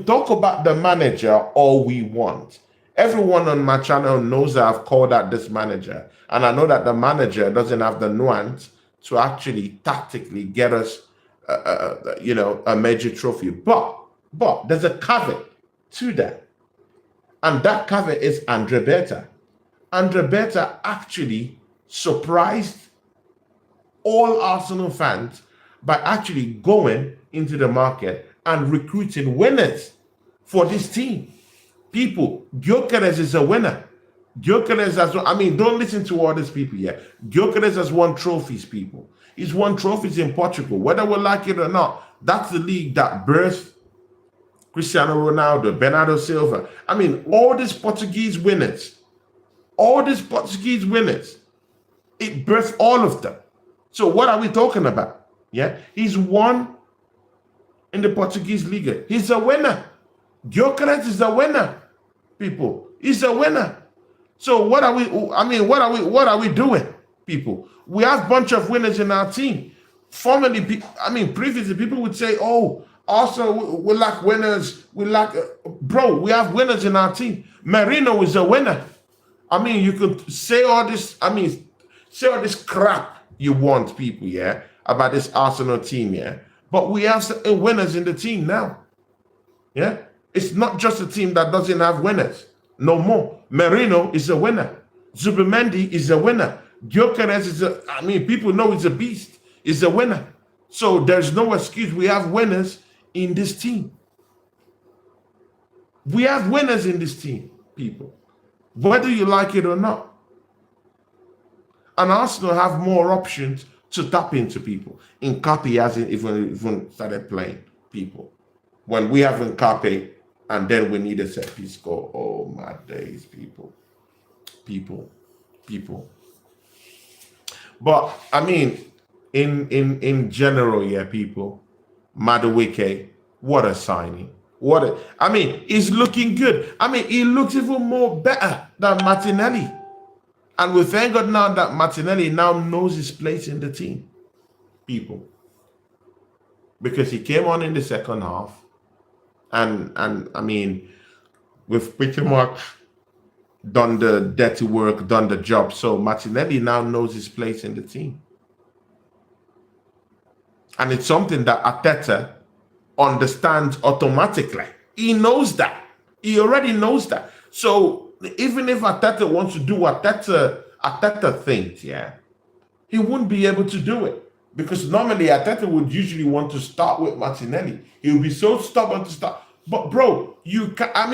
[SPEAKER 1] talk about the manager all we want. Everyone on my channel knows that I've called out this manager, and I know that the manager doesn't have the nuance to actually tactically get us, a major trophy. But there's a caveat to that, and that caveat is Andre Berta. Andre Berta actually surprised all Arsenal fans by actually going into the market and recruiting winners for this team. People, Gyökeres is a winner. Gyökeres has, don't listen to all these people here. Gyökeres has won trophies, people. He's won trophies in Portugal. Whether we like it or not, that's the league that birthed Cristiano Ronaldo, Bernardo Silva. All these Portuguese winners, it birthed all of them. So what are we talking about? Yeah, he's won in the Portuguese Liga. He's a winner. Gyökeres is a winner, people. He's a winner. So what are we doing, people? We have a bunch of winners in our team. Formerly, previously, people would say, "Oh, also we lack winners. We lack." Bro, we have winners in our team. Merino is a winner. You could say all this. Say all this crap you want, people, yeah, about this Arsenal team, yeah. But we have winners in the team now. Yeah. It's not just a team that doesn't have winners. No more. Merino is a winner. Zubimendi is a winner. Gyökeres is people know he's a beast. He's a winner. So there's no excuse. We have winners in this team. We have winners in this team, people. Whether you like it or not. And Arsenal have more options to tap into, people. Nkapé hasn't even started playing, people. When we have Nkapé and then we need a set piece goal, oh my days, people. But in general, yeah, people, Madueke, what a signing. He's looking good. He looks even more better than Martinelli. And we thank God now that Martinelli now knows his place in the team, people. Because he came on in the second half. And we've pretty much done the dirty work, done the job. So Martinelli now knows his place in the team. And it's something that Arteta understands automatically. He knows that. He already knows that. So even if Arteta wants to do Arteta things, yeah, he wouldn't be able to do it. Because normally Arteta would usually want to start with Martinelli. He would be so stubborn to start. But bro, you can't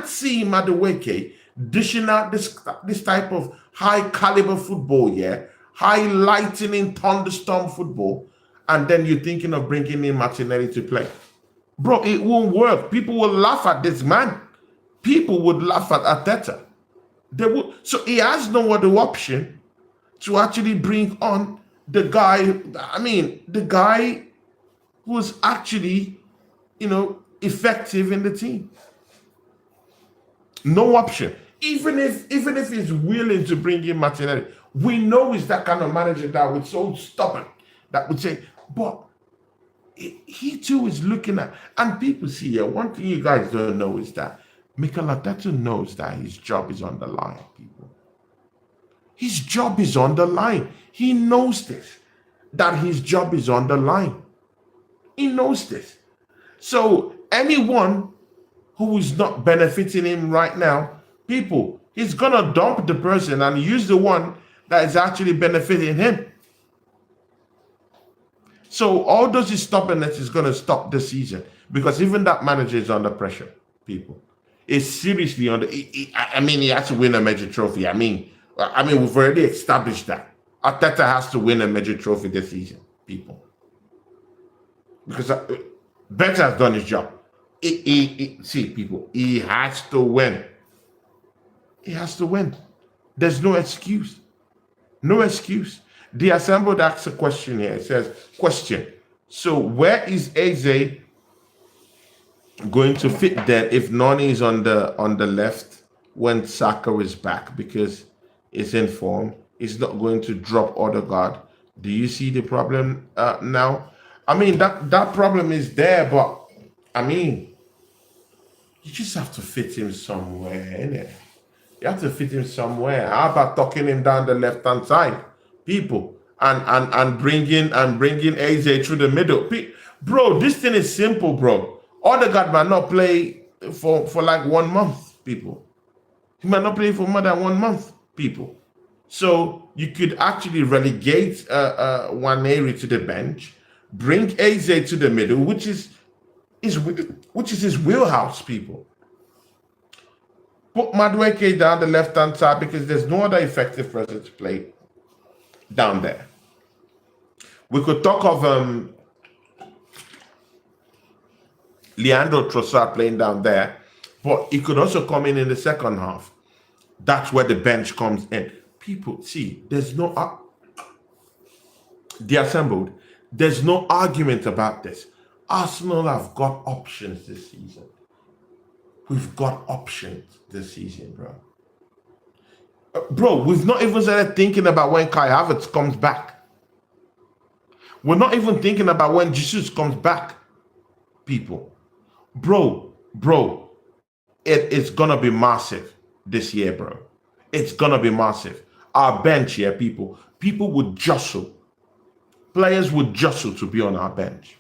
[SPEAKER 1] see Madueke dishing out this type of high caliber football, yeah, high lightning thunderstorm football, and then you're thinking of bringing in Martinelli to play. Bro, it won't work. People will laugh at this man. People would laugh at Arteta. They would. So he has no other option to actually bring on the guy. The guy who's actually, effective in the team. No option. Even if he's willing to bring in Martinelli, we know he's that kind of manager that would so stubborn that would say, but he too is looking at, and people see here. One thing you guys don't know is that Mikel Arteta knows that his job is on the line, people. His job is on the line. He knows this, that his job is on the line. He knows this. So anyone who is not benefiting him right now, people, he's going to dump the person and use the one that is actually benefiting him. So all those stubbornness is going to stop this season because even that manager is under pressure, people. Is seriously under. He has to win a major trophy. I mean, we've already established that. Arteta has to win a major trophy this season, people. Because Better has done his job. See, people, he has to win. He has to win. There's no excuse. No excuse. The Assembled asks a question here. It says, question. So where is Eze going to fit then if Noni is on the left when Saka is back? Because it's in form. It's not going to drop Odegaard. Do you see the problem now? I mean, that problem is there, but I mean, you just have to fit him somewhere, innit? You have to fit him somewhere. How about tucking him down the left-hand side, people, and bringing Eze through the middle? Bro, this thing is simple, bro. Odegaard might not play for like 1 month, people. He might not play for more than 1 month, people. So you could actually relegate Waneri to the bench, bring Eze to the middle, which is his wheelhouse, people. Put Madueke down the left-hand side because there's no other effective person to play down there. We could talk of Leandro Trossard playing down there, but he could also come in the second half. That's where the bench comes in. People, see, there's no... the Assembled, there's no argument about this. Arsenal have got options this season. We've got options this season, bro. Bro, we've not even started thinking about when Kai Havertz comes back. We're not even thinking about when Jesus comes back, people. Bro, it is going to be massive this year, bro. It's going to be massive. Our bench here, people would jostle. Players would jostle to be on our bench.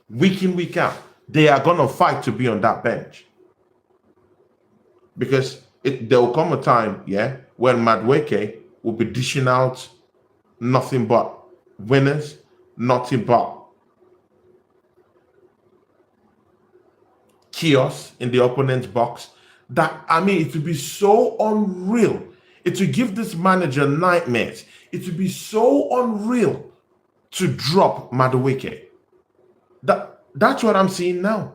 [SPEAKER 1] Week in, week out. They are going to fight to be on that bench. Because there will come a time, yeah, when Madueke will be dishing out nothing but winners, nothing but chaos in the opponent's box. That, I mean, it would be so unreal. It would give this manager nightmares. It would be so unreal to drop Madueke. That's what I'm seeing now.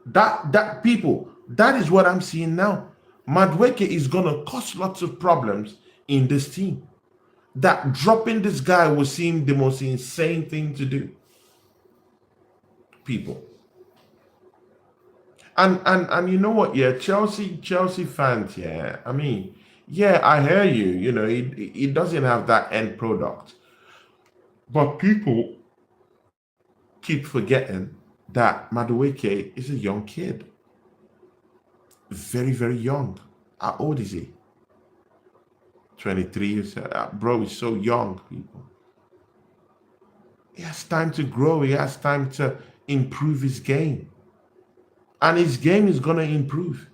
[SPEAKER 1] That is what I'm seeing now. Madueke is gonna cause lots of problems in this team. That dropping this guy will seem the most insane thing to do. People. And you know what? Yeah, Chelsea fans. Yeah, I mean, yeah, I hear you. You know, it doesn't have that end product, but people keep forgetting that Madueke is a young kid. Very, very young. How old is he? 23 years old. Bro, he's so young, people. He has time to grow. He has time to improve his game. And his game is going to improve.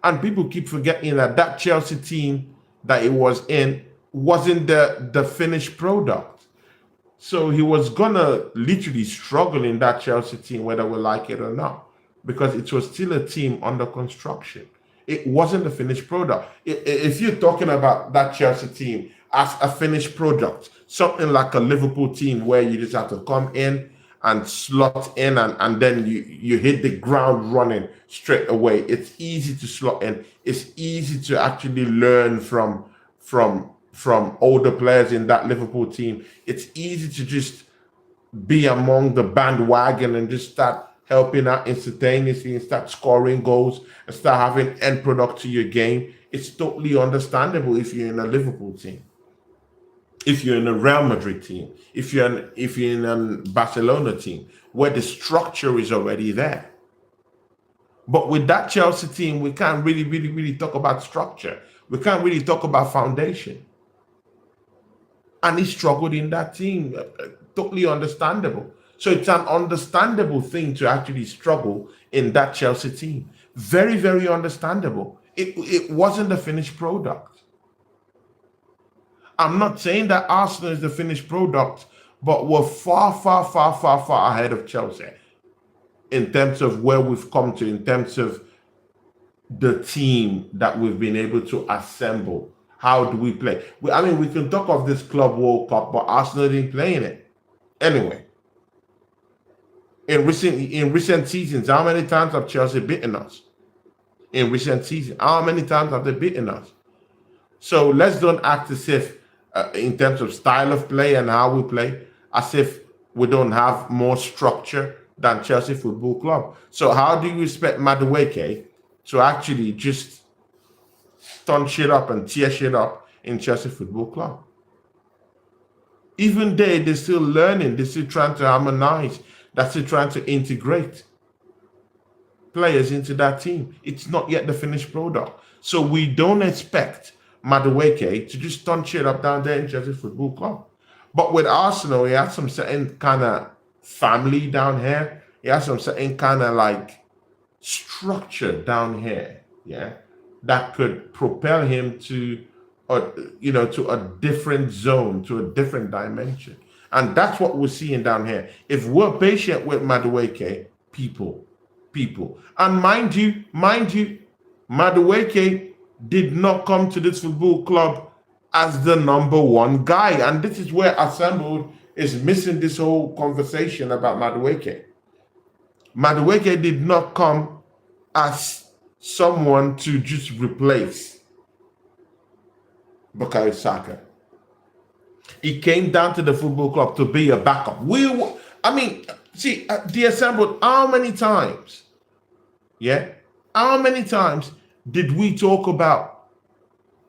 [SPEAKER 1] And people keep forgetting that Chelsea team that he was in wasn't the finished product. So he was going to literally struggle in that Chelsea team, whether we like it or not, because it was still a team under construction. It wasn't a finished product. If you're talking about that Chelsea team as a finished product, something like a Liverpool team where you just have to come in and slot in and then you hit the ground running straight away. It's easy to slot in. It's easy to actually learn from older players in that Liverpool team. It's easy to just be among the bandwagon and just start helping out instantaneously and start scoring goals and start having end product to your game. It's totally understandable if you're in a Liverpool team, if you're in a Real Madrid team, if you're in a Barcelona team, where the structure is already there. But with that Chelsea team, we can't really talk about structure. We can't really talk about foundation. And he struggled in that team. Totally understandable. So it's an understandable thing to actually struggle in that Chelsea team. Very, very understandable. It wasn't the finished product. I'm not saying that Arsenal is the finished product, but we're far ahead of Chelsea in terms of where we've come to, in terms of the team that we've been able to assemble. How do we play? I mean, we can talk of this Club World Cup, but Arsenal didn't play in it. Anyway, in recent seasons, how many times have Chelsea beaten us? In recent seasons, how many times have they beaten us? So let's don't act as if, in terms of style of play and how we play, as if we don't have more structure than Chelsea Football Club. So how do you expect Madueke to actually just turn shit up and tear shit up in Chelsea Football Club? Even they're still learning, they're still trying to harmonize, they're still trying to integrate players into that team. It's not yet the finished product. So we don't expect Madueke to just turn shit up down there in Chelsea Football Club. But with Arsenal, he has some certain kind of family down here. He has some certain kind of like structure down here, yeah, that could propel him to to a different zone, to a different dimension. And that's what we're seeing down here. If we're patient with Madueke, people. And mind you, Madueke did not come to this football club as the number one guy. And this is where Assembled is missing this whole conversation about Madueke. Madueke did not come as someone to just replace Bukayo Saka. He came down to the football club to be a backup. The Assembled, how many times? Yeah? How many times did we talk about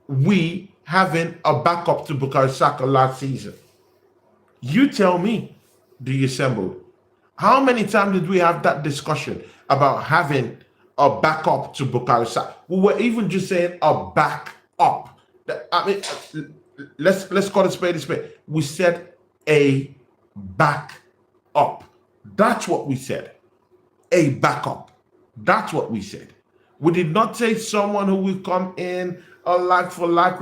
[SPEAKER 1] we having a backup to Bukayo Saka last season? You tell me, the Assembled. How many times did we have that discussion about having a backup to Bukayo Saka? We were even just saying a backup. Let's call it spade a spade. We said a backup. That's what we said. A backup. That's what we said. We did not say someone who will come in a like for like,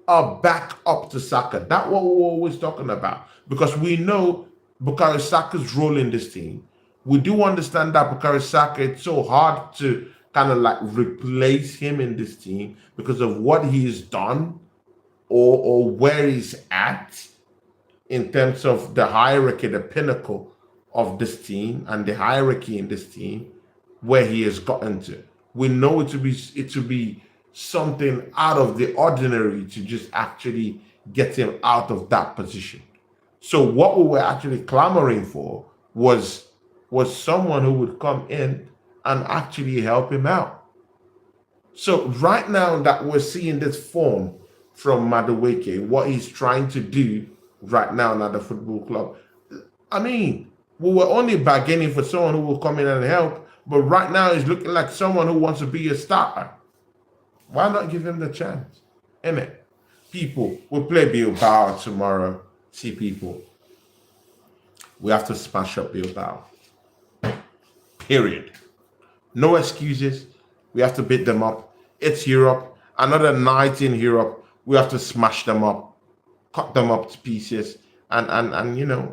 [SPEAKER 1] a backup to Saka. That's what we're always talking about. Because we know Bukayo Saka's role in this team. We do understand that Bukayo Saka, it's so hard to kind of like replace him in this team because of what he's done or where he's at in terms of the hierarchy, the pinnacle of this team and the hierarchy in this team, where he has gotten to. We know it to be something out of the ordinary to just actually get him out of that position. So what we were actually clamoring for was someone who would come in and actually help him out. So right now that we're seeing this form from Madueke, what he's trying to do right now at the football club, we were only bargaining for someone who will come in and help, but right now he's looking like someone who wants to be a starter. Why not give him the chance? Innit? People, we'll play Bilbao tomorrow. See, people, we have to smash up Bilbao. Period. No excuses. We have to beat them up. It's Europe. Another night in Europe. We have to smash them up, cut them up to pieces, and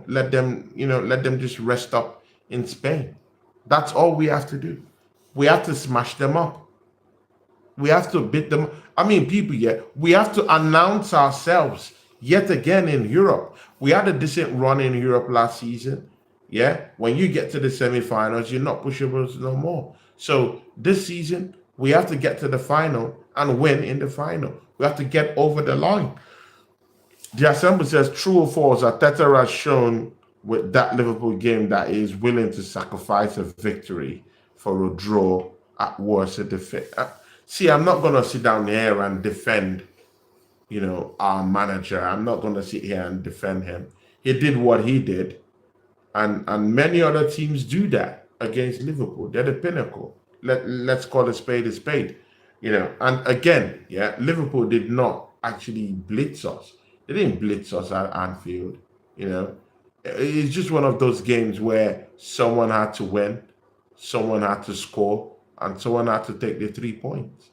[SPEAKER 1] let them just rest up in Spain. That's all we have to do. We have to smash them up. We have to beat them. People, yeah, we have to announce ourselves yet again in Europe. We had a decent run in Europe last season. Yeah, when you get to the semifinals, you're not pushables no more. So this season, we have to get to the final and win in the final. We have to get over the line. The Assembly says, true or false, Arteta has shown with that Liverpool game that he is willing to sacrifice a victory for a draw, at worst a defeat. See, I'm not going to sit down here and defend, our manager. I'm not going to sit here and defend him. He did what he did. And many other teams do that against Liverpool. They're the pinnacle. Let's call a spade a spade. And again, yeah, Liverpool did not actually blitz us. They didn't blitz us at Anfield. It's just one of those games where someone had to win, someone had to score, and someone had to take the 3 points,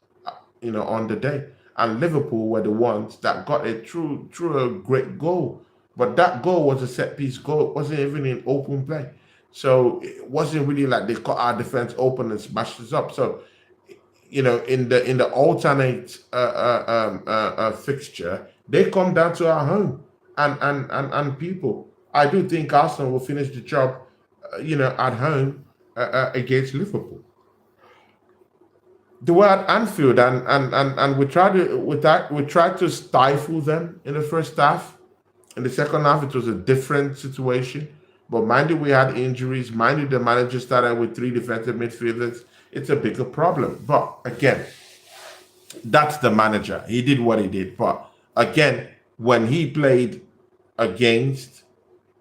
[SPEAKER 1] on the day. And Liverpool were the ones that got it through a great goal. But that goal was a set-piece goal. It wasn't even in open play. So it wasn't really like they cut our defense open and smashed us up. So in the alternate fixture, they come down to our home, and people. I do think Arsenal will finish the job, at home against Liverpool. They were at Anfield, and we tried to stifle them in the first half. In the second half, it was a different situation. But mind you, we had injuries. Mind you, the manager started with three defensive midfielders. It's a bigger problem. But again, that's the manager. He did what he did. But again, when he played against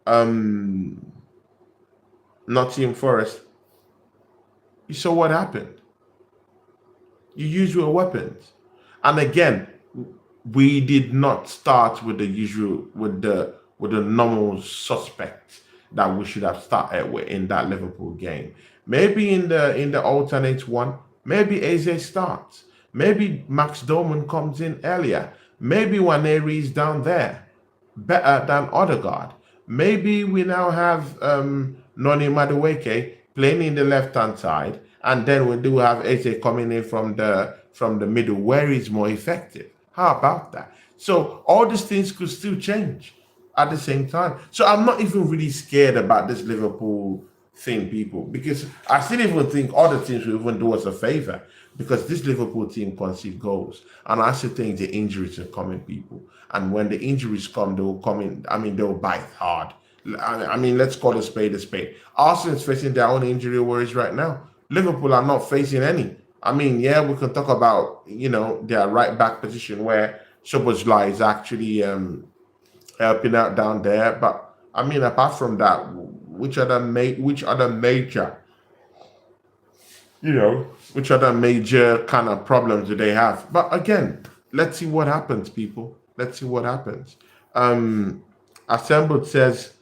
[SPEAKER 1] um, Nottingham Forest, you saw what happened. You use your weapons. And again, we did not start with the usual with the normal suspects that we should have started with in that Liverpool game. Maybe in the alternate one, maybe Eze starts. Maybe Max Doman comes in earlier. Maybe Waneri is down there, better than Odegaard. Maybe we now have Noni Madueke playing in the left hand side, and then we do have Eze coming in from the middle where he's more effective. How about that? So all these things could still change at the same time. So I'm not even really scared about this Liverpool thing, people, because I still even think other teams will even do us a favor because this Liverpool team concede goals. And I still think the injuries are coming, people. And when the injuries come, they will come in. I mean, they'll bite hard. I mean, let's call a spade a spade. Arsenal is facing their own injury worries right now. Liverpool are not facing any. I mean, yeah, we can talk about, their right back position where Szoboszlai is actually helping out down there. But I mean, apart from that, which other major kind of problems do they have? But again, let's see what happens, people. Let's see what happens. Assembled says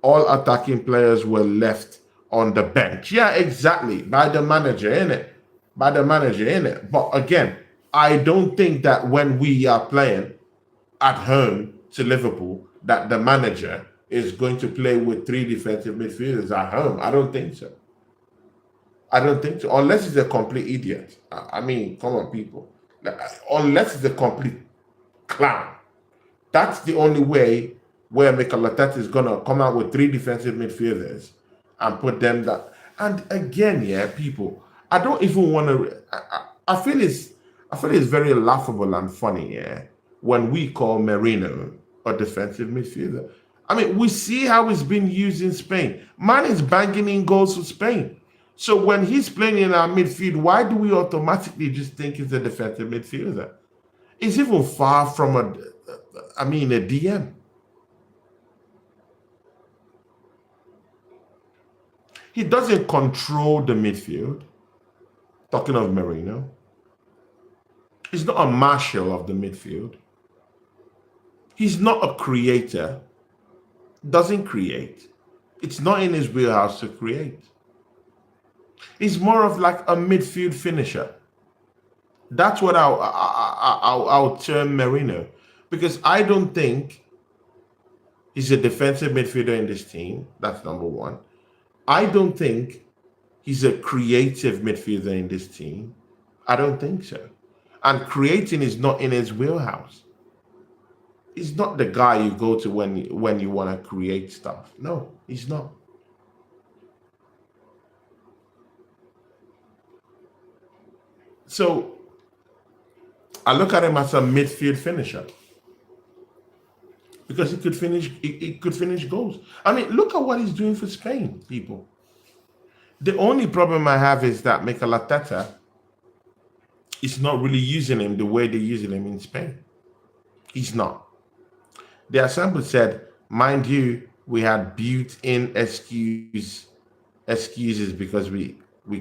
[SPEAKER 1] all attacking players were left on the bench. Yeah, exactly. By the manager, innit? By the manager, innit? But again, I don't think that when we are playing at home to Liverpool, that the manager is going to play with three defensive midfielders at home. I don't think so. I don't think so. Unless he's a complete idiot. I mean, come on, people. Unless he's a complete clown. That's the only way where Mikel Arteta is going to come out with three defensive midfielders and put them down. And again, yeah, people, I don't even want to. I feel it's very laughable and funny, yeah, when we call Merino a defensive midfielder. I mean, we see how he's been used in Spain. Man is banging in goals for Spain. So when he's playing in our midfield, why do we automatically just think he's a defensive midfielder? It's even far from a DM. He doesn't control the midfield. Talking of Merino, he's not a marshal of the midfield. He's not a creator. Doesn't create. It's not in his wheelhouse to create. He's more of like a midfield finisher. That's what I'll term Merino, because I don't think he's a defensive midfielder in this team. That's number one. I don't think he's a creative midfielder in this team. I don't think so. And creating is not in his wheelhouse. He's not the guy you go to when you want to create stuff. No, he's not. So I look at him as a midfield finisher because he could finish goals. I mean, look at what he's doing for Spain, people. The only problem I have is that Mikel Arteta is not really using him the way they're using him in Spain. He's not. The assembly said, mind you, we had built-in excuses because we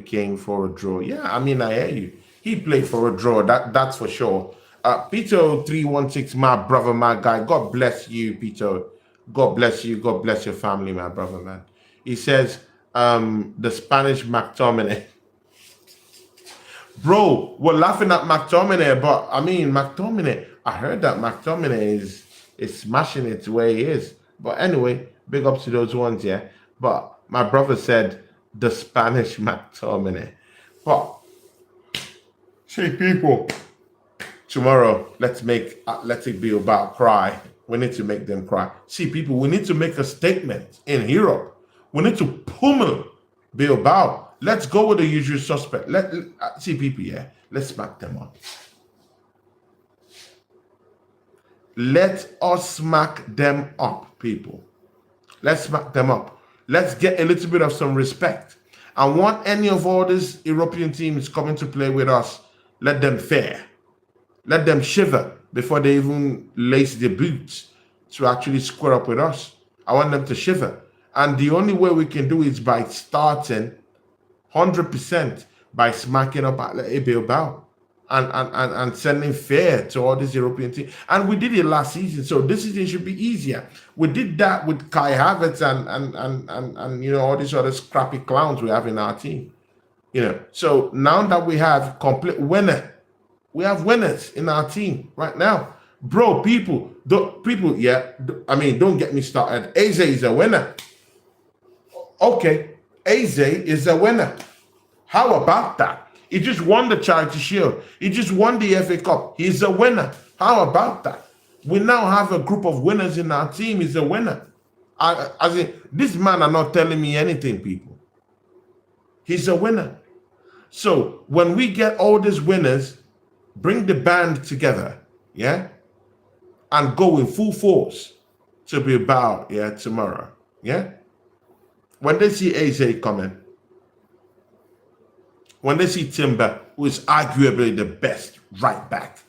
[SPEAKER 1] came for a draw. Yeah, I mean, I hear you. He played for a draw. That's for sure. Peter 316, my brother, my guy. God bless you, Peter. God bless you. God bless your family, my brother, man. He says, the Spanish McTominay. Bro, we're laughing at McTominay, but I mean, McTominay, I heard that McTominay is smashing it where he is. But anyway, big ups to those ones, yeah. But my brother said the Spanish McTominay. But See, people, tomorrow, let's it Bilbao cry. We need to make them cry. See, people, we need to make a statement in Europe. We need to pummel Bilbao. Let's go with the usual suspect. See, people, yeah, let's smack them up. Let us smack them up, people. Let's smack them up. Let's get a little bit of some respect. I want any of all these European teams coming to play with us, let them fare. Let them shiver before they even lace their boots to actually square up with us. I want them to shiver. And the only way we can do it is by starting 100% by smacking up at Bilbao and sending fair to all these European teams. And we did it last season, so this season should be easier. We did that with Kai Havertz and you know, all these other scrappy clowns we have in our team. You know, so now that we have complete winner, we have winners in our team right now. Bro, people, don't get me started. Eze is a winner. Okay, Eze is a winner. How about that? He just won the Charity Shield. He just won the FA Cup. He's a winner. How about that? We now have a group of winners in our team. He's a winner. This man are not telling me anything, people. He's a winner. So when we get all these winners, bring the band together, yeah, and go in full force to Bilbao, yeah, tomorrow, yeah. When they see Eze coming, when they see Timber, who is arguably the best right back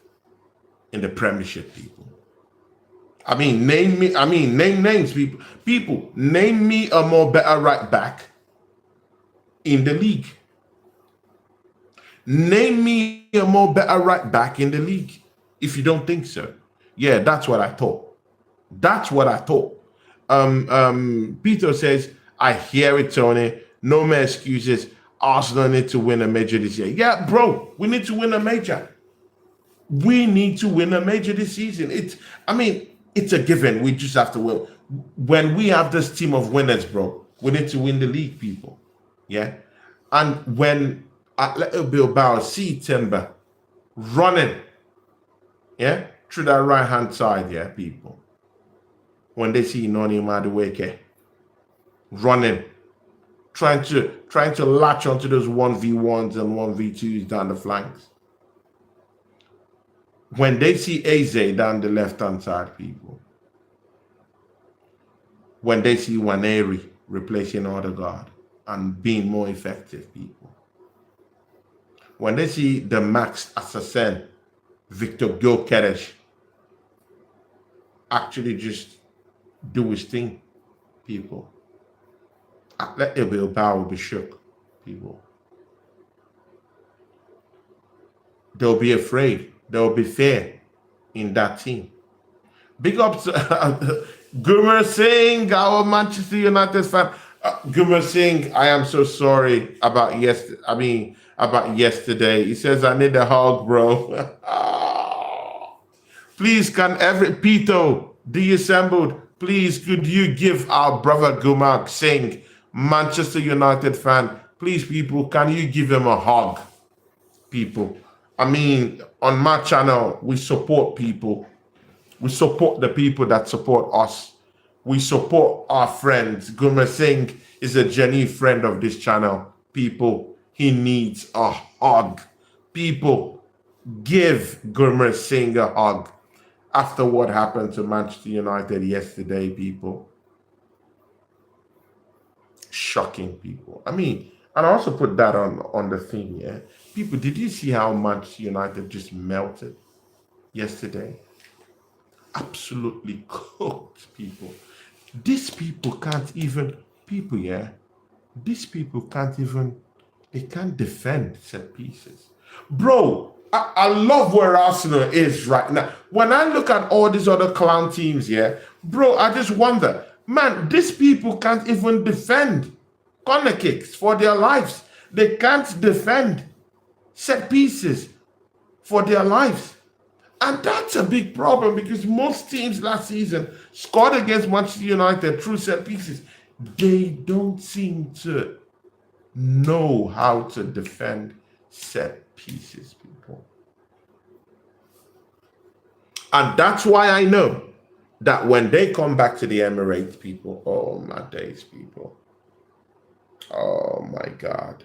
[SPEAKER 1] in the Premiership, people. Name names, people. People, name me a more better right back in the league. Name me a more better right back in the league. If you don't think so. Yeah, that's what I thought. That's what I thought. Peter says, I hear it, Tony. No more excuses. Arsenal need to win a major this year. Yeah, bro, we need to win a major. We need to win a major this season. It's a given. We just have to win. When we have this team of winners, bro, we need to win the league, people. Yeah? And when Atletico Bilbao see Timber running, yeah, through that right-hand side, yeah, people. When they see Zubimendi Madueke running, trying to latch onto those 1v1s and 1v2s down the flanks. When they see Eze down the left-hand side, people. When they see Waneri replacing Odegaard and being more effective, people. When they see the Max Assassin, Victor Gyökeres, actually just do his thing, people. Atletico Bilbao will be shook, people. They'll be afraid. They'll be fair in that team. Big up to Gurmer Singh, our Manchester United fan. Gurmer Singh, I am so sorry about yesterday. He says, I need a hug, bro. Please, can Pito, assembled, please, could you give our brother Gurmer Singh, Manchester United fan, please, people, can you give him a hug, people? On my channel, we support people. We support the people that support us. We support our friends. Gurmer Singh is a genuine friend of this channel. People, he needs a hug. People, give Gurmer Singh a hug after what happened to Manchester United yesterday, people. Shocking, people. And I also put that on the thing, yeah. People, did you see how Manchester United just melted yesterday? Absolutely cooked, people. These people can't even, they can't defend set pieces. Bro, I love where Arsenal is right now. When I look at all these other clown teams, yeah, bro, I just wonder, man, these people can't even defend corner kicks for their lives. They can't defend set pieces for their lives. And that's a big problem because most teams last season scored against Manchester United through set pieces. They don't seem to know how to defend set pieces, people. And that's why I know that when they come back to the Emirates, people, oh my days, people, oh my God.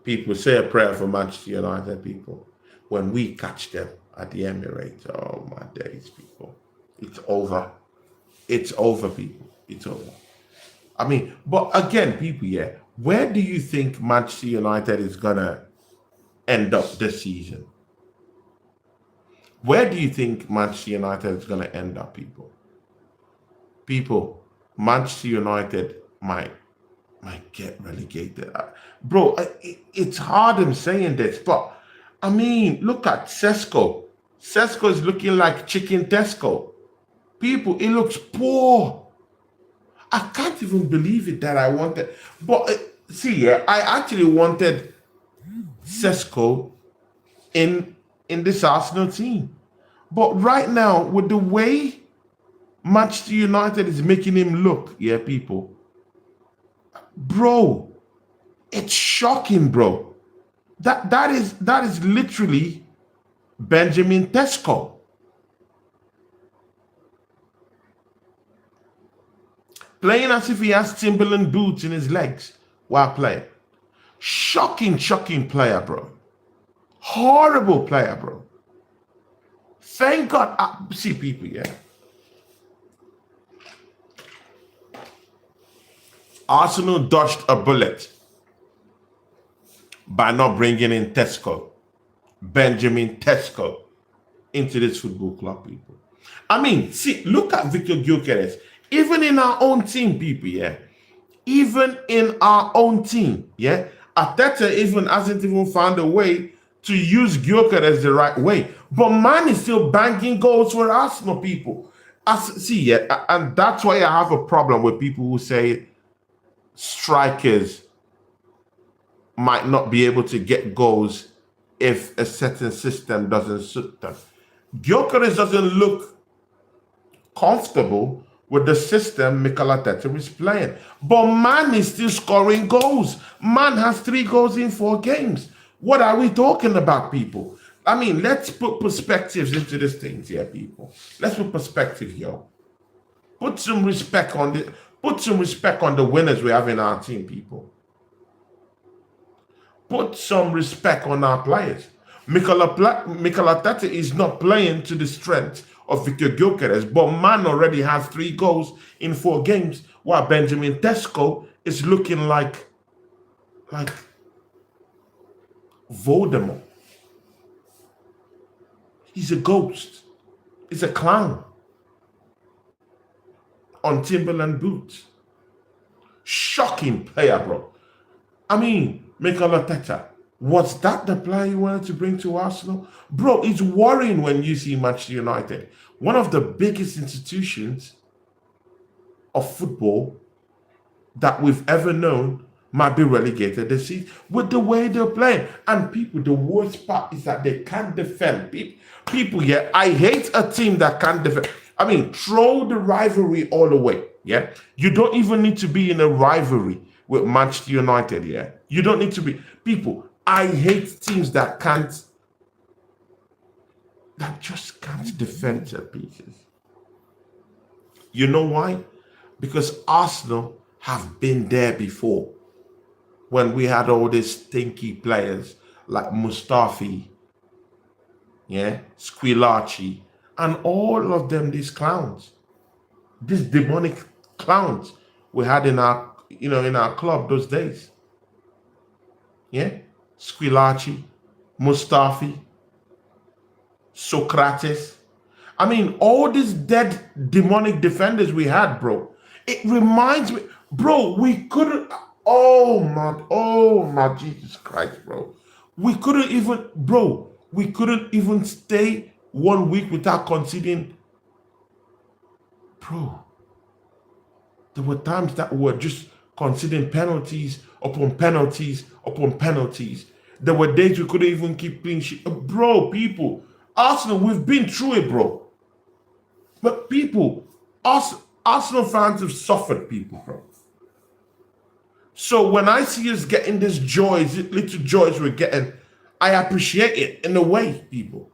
[SPEAKER 1] People say a prayer for Manchester United, people. When we catch them at the Emirates, oh my days, people. It's over. It's over, people. It's over. I mean, but again, people, yeah, where do you think Manchester United is going to end up this season? Where do you think Manchester United is going to end up, people? People, Manchester United might get relegated. Bro, it's hard in saying this, but I mean, look at Sesko. Sesko is looking like Chicken Tesco. People, it looks poor. I can't even believe it that I wanted. But see, yeah, I actually wanted Sesko in this Arsenal team. But right now, with the way Manchester United is making him look, yeah, people, bro, it's shocking, bro. That is literally Benjamin Tesco. Playing as if he has Timberland boots in his legs while playing. Shocking player, bro. Horrible player, bro. Thank God. See, people, yeah. Arsenal dodged a bullet by not bringing in Tesco, Benjamin Tesco, into this football club, people. I mean, see, look at Victor Gyökeres. Even in our own team, people, yeah. Even in our own team, yeah. Arteta even hasn't even found a way to use Gyökeres the right way. But man is still banging goals for Arsenal, people. See, yeah, and that's why I have a problem with people who say strikers might not be able to get goals if a certain system doesn't suit them. Gyökeres doesn't look comfortable with the system Mikel Arteta is playing. But man is still scoring goals. Man has 3 goals in 4 games. What are we talking about, people? I mean, let's put perspectives into these things here, people. Let's put perspective here. Put some respect on the winners we have in our team, people. Put some respect on our players. Mikel Arteta is not playing to the strength of Victor Gyökeres, but man already has 3 goals in 4 games, while Benjamin Tesco is looking like Voldemort. He's a ghost. He's a clown on Timberland boots. Shocking player, bro. I mean, Mikel Arteta, was that the player you wanted to bring to Arsenal? Bro, it's worrying when you see Manchester United, one of the biggest institutions of football that we've ever known, might be relegated this season with the way they're playing. And people, the worst part is that they can't defend. People, yeah, I hate a team that can't defend. I mean, throw the rivalry all away, yeah? You don't even need to be in a rivalry with Manchester United, yeah? You don't need to be. People, I hate teams that just can't defend their pieces. You know why? Because Arsenal have been there before when we had all these stinky players like Mustafi, yeah, Squillaci, and all of them, these clowns, these demonic clowns we had in our, in our club those days. Yeah, Squillaci, Mustafi, Socrates. I mean, all these dead demonic defenders we had, bro. It reminds me, bro, we couldn't, oh my Jesus Christ, bro. We couldn't even stay 1 week without conceding. Bro, there were times that we were just conceding penalties upon penalties upon penalties. There were days we couldn't even keep clean sheet. Bro, people, Arsenal, we've been through it, bro. But people, Arsenal fans have suffered, people, bro. So when I see us getting these joys, little joys we're getting, I appreciate it in a way, people.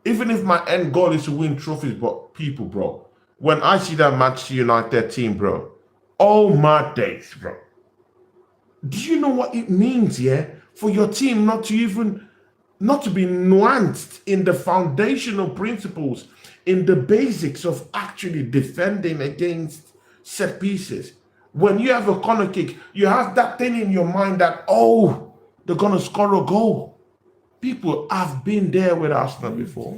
[SPEAKER 1] Even if my end goal is to win trophies, but people, bro, when I see that Manchester United team, bro, all my days, bro. Do you know what it means, yeah, for your team not to be nuanced in the foundational principles, in the basics of actually defending against set pieces? When you have a corner kick, you have that thing in your mind that, oh, they're gonna score a goal. People, I've been there with Arsenal before.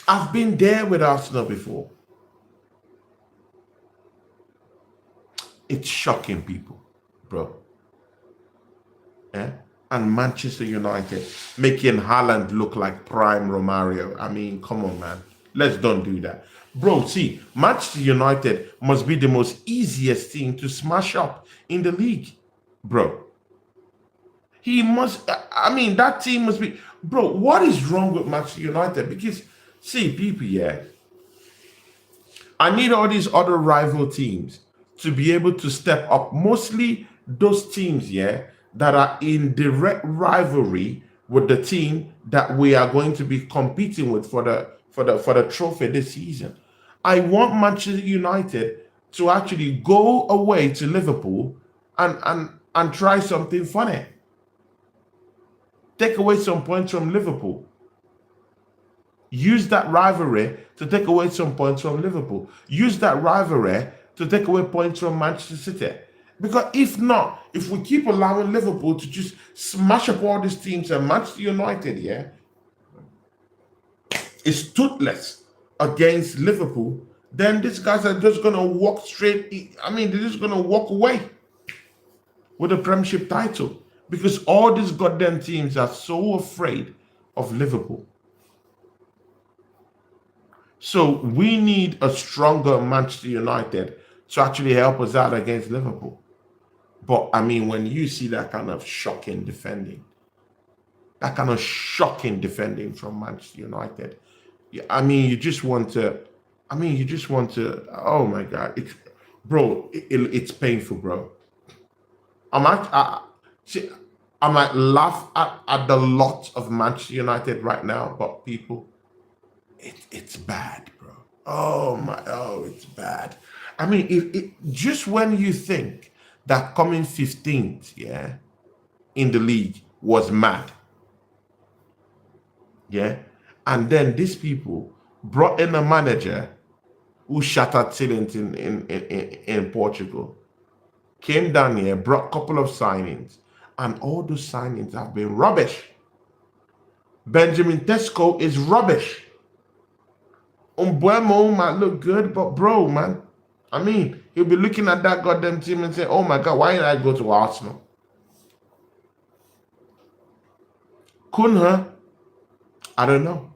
[SPEAKER 1] I've been there with Arsenal before. It's shocking, people, bro. Yeah? And Manchester United making Haaland look like prime Romario. I mean, come on, man. Let's don't do that. Bro, see, Manchester United must be the most easiest team to smash up in the league, bro. He must, I mean, that team must be, bro, what is wrong with Manchester United? Because, see, people, yeah, I need all these other rival teams to be able to step up. Mostly those teams, yeah, that are in direct rivalry with the team that we are going to be competing with for the trophy this season. I want Manchester United to actually go away to Liverpool and try something funny. Take away some points from Liverpool. Use that rivalry to take away some points from Liverpool. Use that rivalry to take away points from Manchester City. Because if not, if we keep allowing Liverpool to just smash up all these teams and Manchester United, yeah, is toothless against Liverpool, then these guys are just going to walk straight. I mean, they're just going to walk away with a Premiership title because all these goddamn teams are so afraid of Liverpool. So we need a stronger Manchester United to actually help us out against Liverpool. But I mean, when you see that kind of shocking defending from Manchester United, I mean, you just want to, oh my God, it's painful, bro. I might laugh at the lot of Manchester United right now, but people, it's bad, bro. It's bad. I mean, just when you think that coming 15th, yeah, in the league was mad, yeah, and then these people brought in a manager who shattered ceilings in Portugal, came down here, brought a couple of signings, and all those signings have been rubbish. Benjamin Tesco is rubbish. Umbuemo might look good, but bro, man, I mean, he'll be looking at that goddamn team and say, oh my God, why did I go to Arsenal? Cunha, I don't know.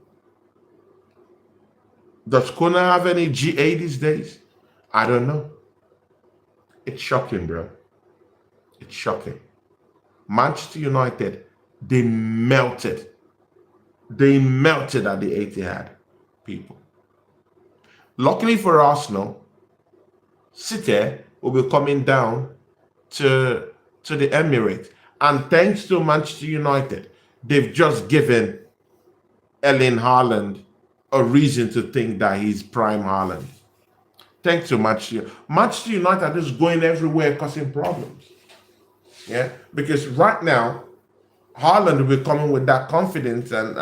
[SPEAKER 1] Does Cunha have any GA these days? I don't know. It's shocking, bro. It's shocking. Manchester United, they melted. They melted at the Etihad, people. Luckily for Arsenal, City will be coming down to the Emirates. And thanks to Manchester United, they've just given Erling Haaland a reason to think that he's prime Haaland. Thanks to Manchester United are just going everywhere causing problems. Yeah, because right now, Haaland will be coming with that confidence and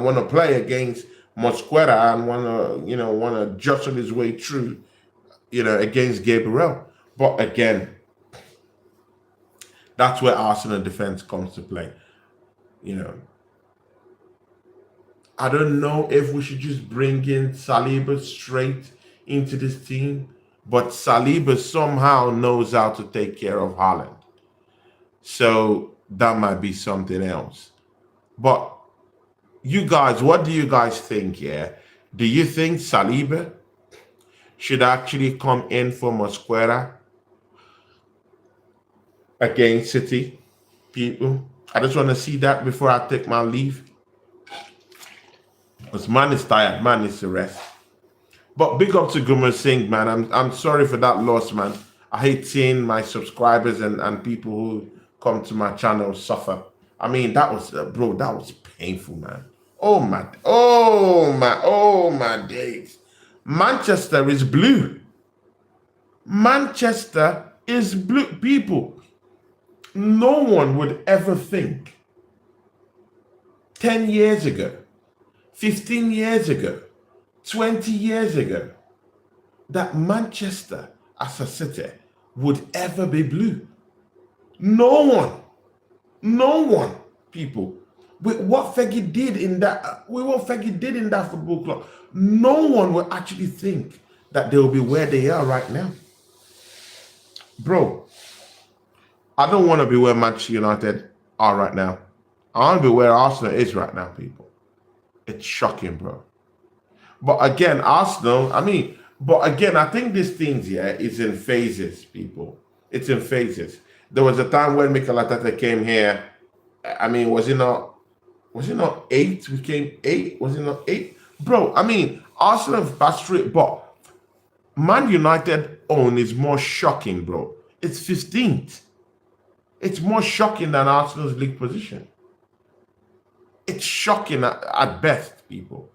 [SPEAKER 1] want to play against Mosquera and want to jostle his way through, against Gabriel. But again, that's where Arsenal defense comes to play. I don't know if we should just bring in Saliba straight into this team, but Saliba somehow knows how to take care of Haaland. So that might be something else. But you guys, what do you guys think, yeah? Do you think Saliba should actually come in for Mosquera against City? People, I just want to see that before I take my leave. Because man is tired, man needs to rest. But big up to Gumar Singh, man. I'm sorry for that loss, man. I hate seeing my subscribers and people who come to my channel suffer. I mean, that was, bro, that was painful, man. Oh my days. Manchester is blue. Manchester is blue. People, no one would ever think 10 years ago, 15 years ago, 20 years ago, that Manchester as a city would ever be blue. No one, people. With what Fergie did in that, football club, no one will actually think that they will be where they are right now. Bro, I don't want to be where Manchester United are right now. I want to be where Arsenal is right now, people. It's shocking, bro. But again, Arsenal, I think this thing here is in phases, people. It's in phases. There was a time when Mikel Arteta came here. I mean, was it not 8? We came 8. Was it not 8? Bro, I mean, Arsenal have passed through it, but Man United own is more shocking, bro. It's 15th. It's more shocking than Arsenal's league position. It's shocking at best, people.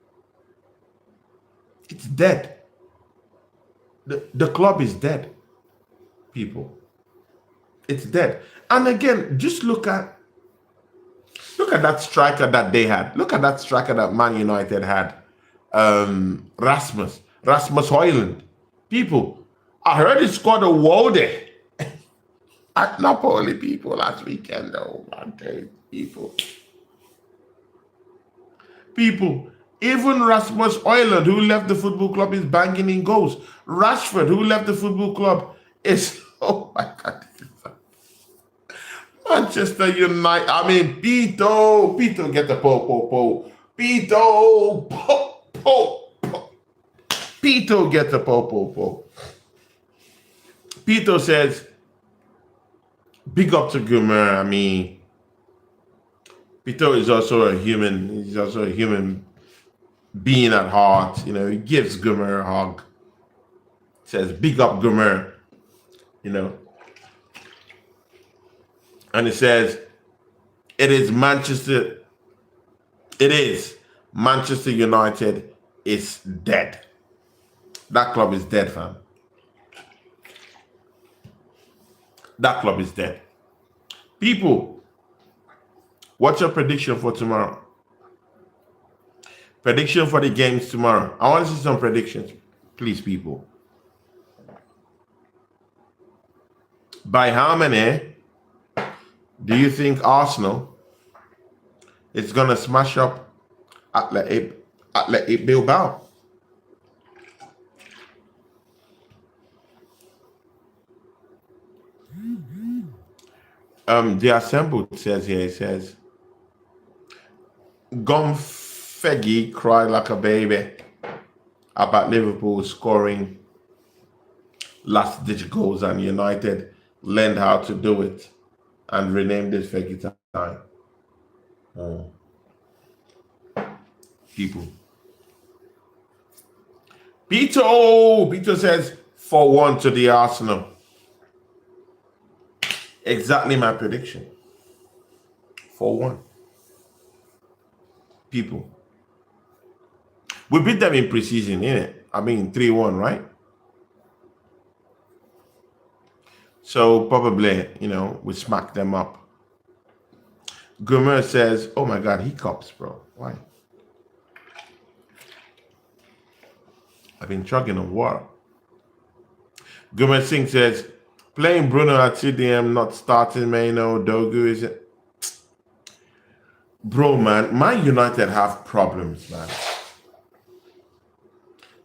[SPEAKER 1] It's dead. The club is dead, people. It's dead. And again, just look at that striker that they had. Look at that striker that Man United had. Rasmus Højlund. People, I heard he scored a worldie at Napoli, people, last weekend. Oh my God, people. People, even Rasmus Højlund, who left the football club, is banging in goals. Rashford, who left the football club, is, oh my God. Manchester United, I mean, Pito, get the po. Pito, po. Pito, get the po. Pito says, big up to Gumer. I mean, Pito is also a human. He's also a human being at heart. You know, he gives Gumer a hug. Says, big up Gumer. You know. And it says, Manchester United is dead. That club is dead, fam. That club is dead. People, what's your prediction for tomorrow? Prediction for the games tomorrow. I want to see some predictions, please, people. By how many do you think Arsenal is going to smash up Athletic Bilbao? The Assembled says here, it says, Gomfegi cried like a baby about Liverpool scoring last-ditch goals and United learned how to do it and renamed it Fegi time. People. Peter says 4-1 to the Arsenal. Exactly my prediction. 4-1. People. We beat them in preseason, innit? I mean, 3-1, right? So probably, you know, we smack them up. Gomer says, oh my God, hiccups, bro. Why? I've been chugging on water. Gomer Singh says, playing Bruno at CDM, not starting Maino, Dogu, is it? Bro, man, Man United have problems, man.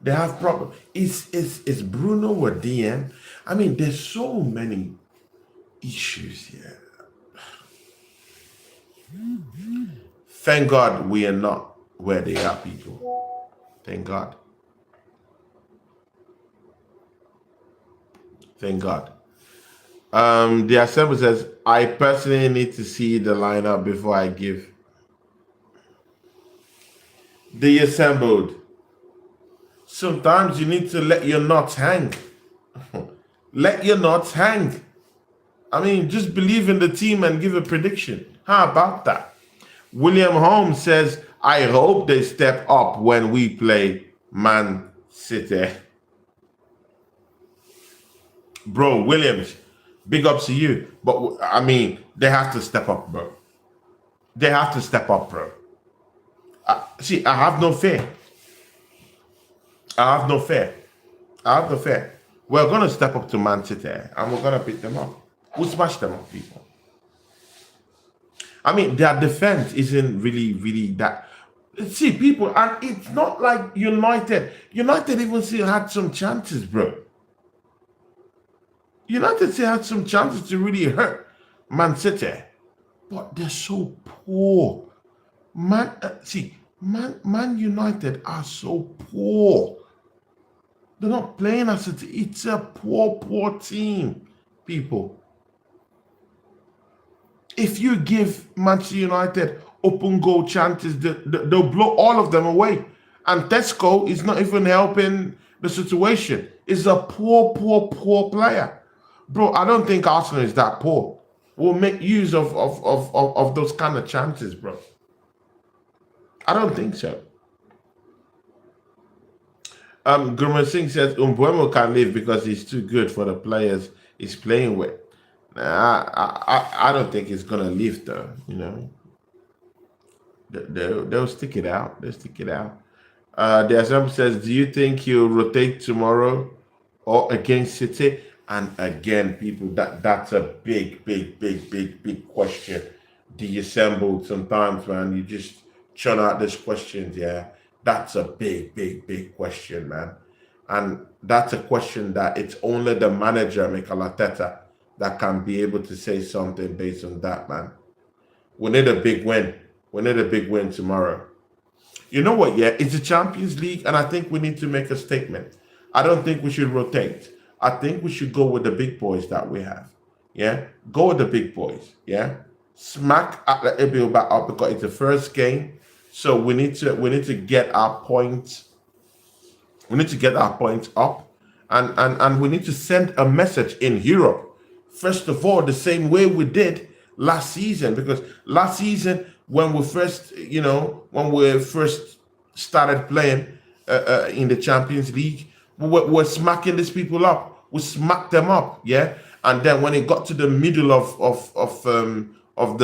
[SPEAKER 1] They have problems. Is Bruno or DM? I mean, there's so many issues here. Thank God we are not where they are, people. Thank God. Thank God. The Assembly says, I personally need to see the lineup before I give. The Assembled. Sometimes you need to let your nuts hang. Let your nuts hang. I mean, just believe in the team and give a prediction. How about that? William Holmes says, I hope they step up when we play Man City. Bro, Williams, big ups to you. But I mean, they have to step up, bro. They have to step up, bro. See, I have no fear. I have no fear. I have no fear. We're going to step up to Man City and we're going to beat them up. We'll smash them up, people. I mean, their defense isn't really that. See, people, and it's not like United. United even still had some chances, bro. United still had some chances to really hurt Man City. But they're so poor. Man United are so poor. They're not playing as it's a poor team, people. If you give Manchester United open goal chances, they'll blow all of them away. And Tesco is not even helping the situation. He's a poor player. Bro, I don't think Arsenal is that poor. We'll make use of those kind of chances, bro. I don't think so. Gurman Singh says Umbuemo can leave because he's too good for the players he's playing with. I don't think he's gonna leave though. You know, they'll stick it out. They'll stick it out. The assembly says, "Do you think he'll rotate tomorrow or against City?" And again, people, that's a big question. The assembled sometimes, man, you just churn out these questions. Yeah, that's a big question, man. And that's a question that it's only the manager, Mikel Arteta, that can be able to say something based on that, man. We need a big win. We need a big win tomorrow. You know what? Yeah, it's the Champions League, and I think we need to make a statement. I don't think we should rotate. I think we should go with the big boys that we have. Yeah, go with the big boys. Yeah, smack Athletic Bilbao up because it's the first game, so we need to get our points. We need to get our points up, and we need to send a message in Europe. First of all, the same way we did last season, because last season when we first started playing in the Champions League, we're smacking these people up. We smacked them up, yeah. And then when it got to the middle of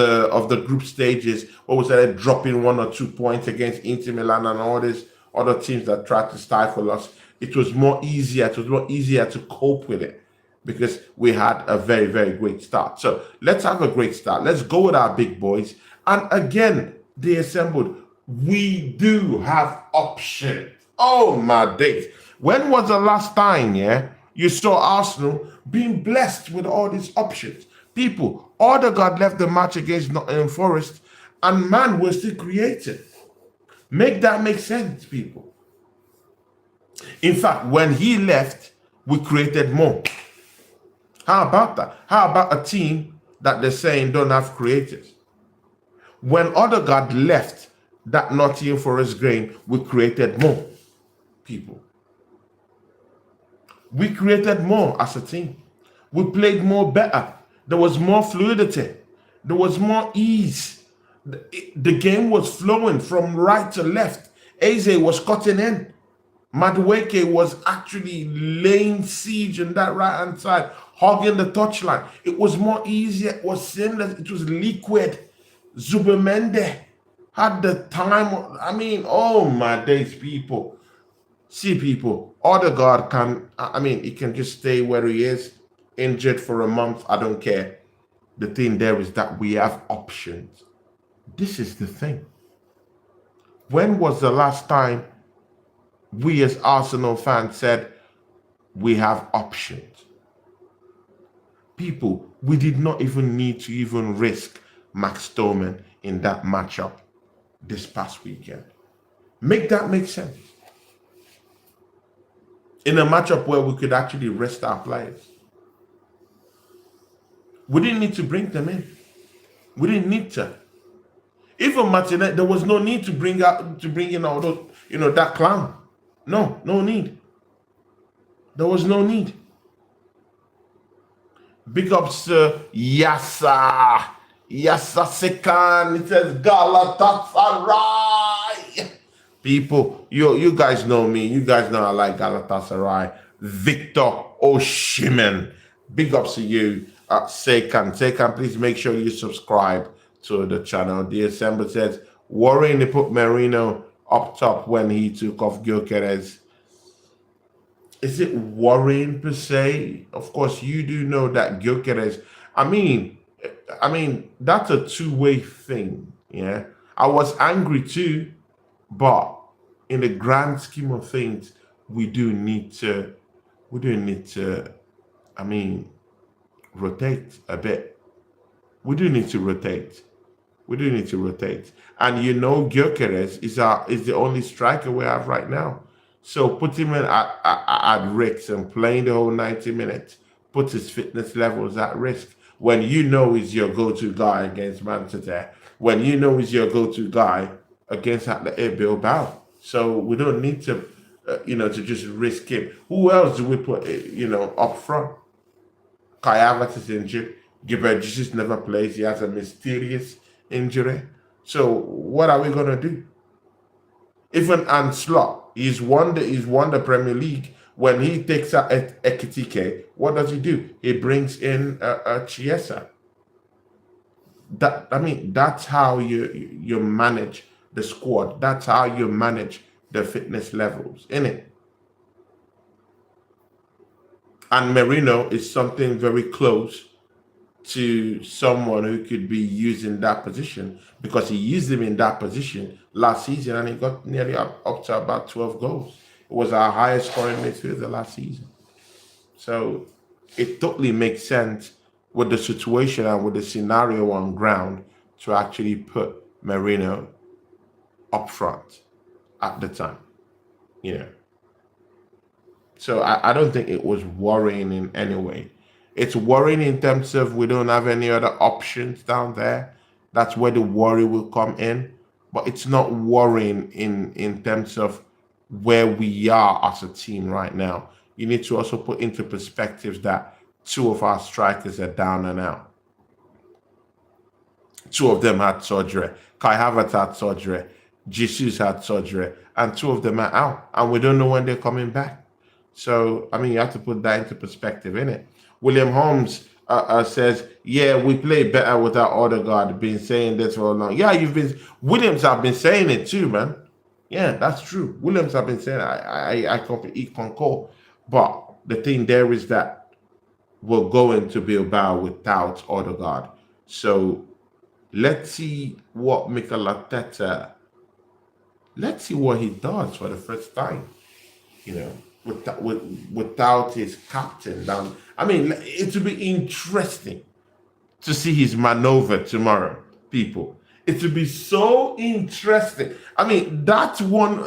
[SPEAKER 1] the group stages, where we started dropping 1 or 2 points against Inter Milan and all these other teams that tried to stifle us, it was more easier. It was more easier to cope with it because we had a very great start. So let's have a great start. Let's go with our big boys. And again, they assembled. We do have options. Oh my days. When was the last time, yeah, you saw Arsenal being blessed with all these options? People, Odegaard left the match against Nottingham Forest, and man, we're still creating. Make that make sense, people. In fact, when he left, we created more. How about that? How about a team that they're saying don't have creators? When Odegaard left that Nottingham Forest game, we created more, people. We created more as a team. We played more better. There was more fluidity. There was more ease. The game was flowing from right to left. Eze was cutting in. Madueke was actually laying siege on that right-hand side, hogging the touchline. It was more easier. It was seamless. It was liquid. Zubimendi had the time. I mean, oh my days, people. See, people, Odegaard he can just stay where he is, injured for a month. I don't care. The thing there is that we have options. This is the thing. When was the last time we as Arsenal fans said we have options? People, we did not even need to even risk Max Doman in that matchup this past weekend. Make that make sense. In a matchup where we could actually rest our players. We didn't need to bring them in. We didn't need to. Even Martinez, there was no need to bring in all those, that clown. No need. There was no need. Big ups to Yasa. Yasa Sekan. It says Galatasaray. People, you guys know me. You guys know I like Galatasaray. Victor Oshimen. Big ups to you, Sekan. Sekan, please make sure you subscribe to the channel. The Assembly says, worrying they put Merino up top when he took off Gyökeres. Is it worrying per se? Of course, you do know that Gyökeres. I mean, that's a two-way thing. Yeah, I was angry too, but in the grand scheme of things, we do need to. We do need to. I mean, rotate a bit. We do need to rotate. We do need to rotate. And you know, Gyökeres is the only striker we have right now. So put him in at risk and playing the whole 90 minutes puts his fitness levels at risk. When you know he's your go-to guy against Manchester, when you know he's your go-to guy against Athletic Bilbao. So we don't need to, to just risk him. Who else do we put, up front? Kai Havertz is injured. Gabriel Jesus never plays. He has a mysterious injury. So what are we gonna do? Even Anslot, he's won the Premier League. When he takes out Ekitike, what does he do? He brings in Chiesa. That's how you manage the squad. That's how you manage the fitness levels, innit? And Merino is something very close to someone who could be using that position, because he used him in that position last season and he got nearly up to about 12 goals. It was our highest scoring midfielder last season. So it totally makes sense with the situation and with the scenario on ground to actually put Merino up front at the time, So I don't think it was worrying in any way. It's worrying in terms of we don't have any other options down there. That's where the worry will come in. But it's not worrying in terms of where we are as a team right now. You need to also put into perspective that two of our strikers are down and out. Two of them had surgery. Kai Havertz had surgery. Jesus had surgery. And two of them are out. And we don't know when they're coming back. So, you have to put that into perspective, innit? William Holmes says, yeah, we play better without Odegaard. Been saying this for a long. Yeah, Williams have been saying it too, man. Yeah, that's true. Williams have been saying I completely concur. But the thing there is that we're going to Bilbao without Odegaard. So let's see what Mikel Arteta, let's see what he does for the first time, without his captain down. It will be interesting to see his maneuver tomorrow, people. It will be so interesting. That's one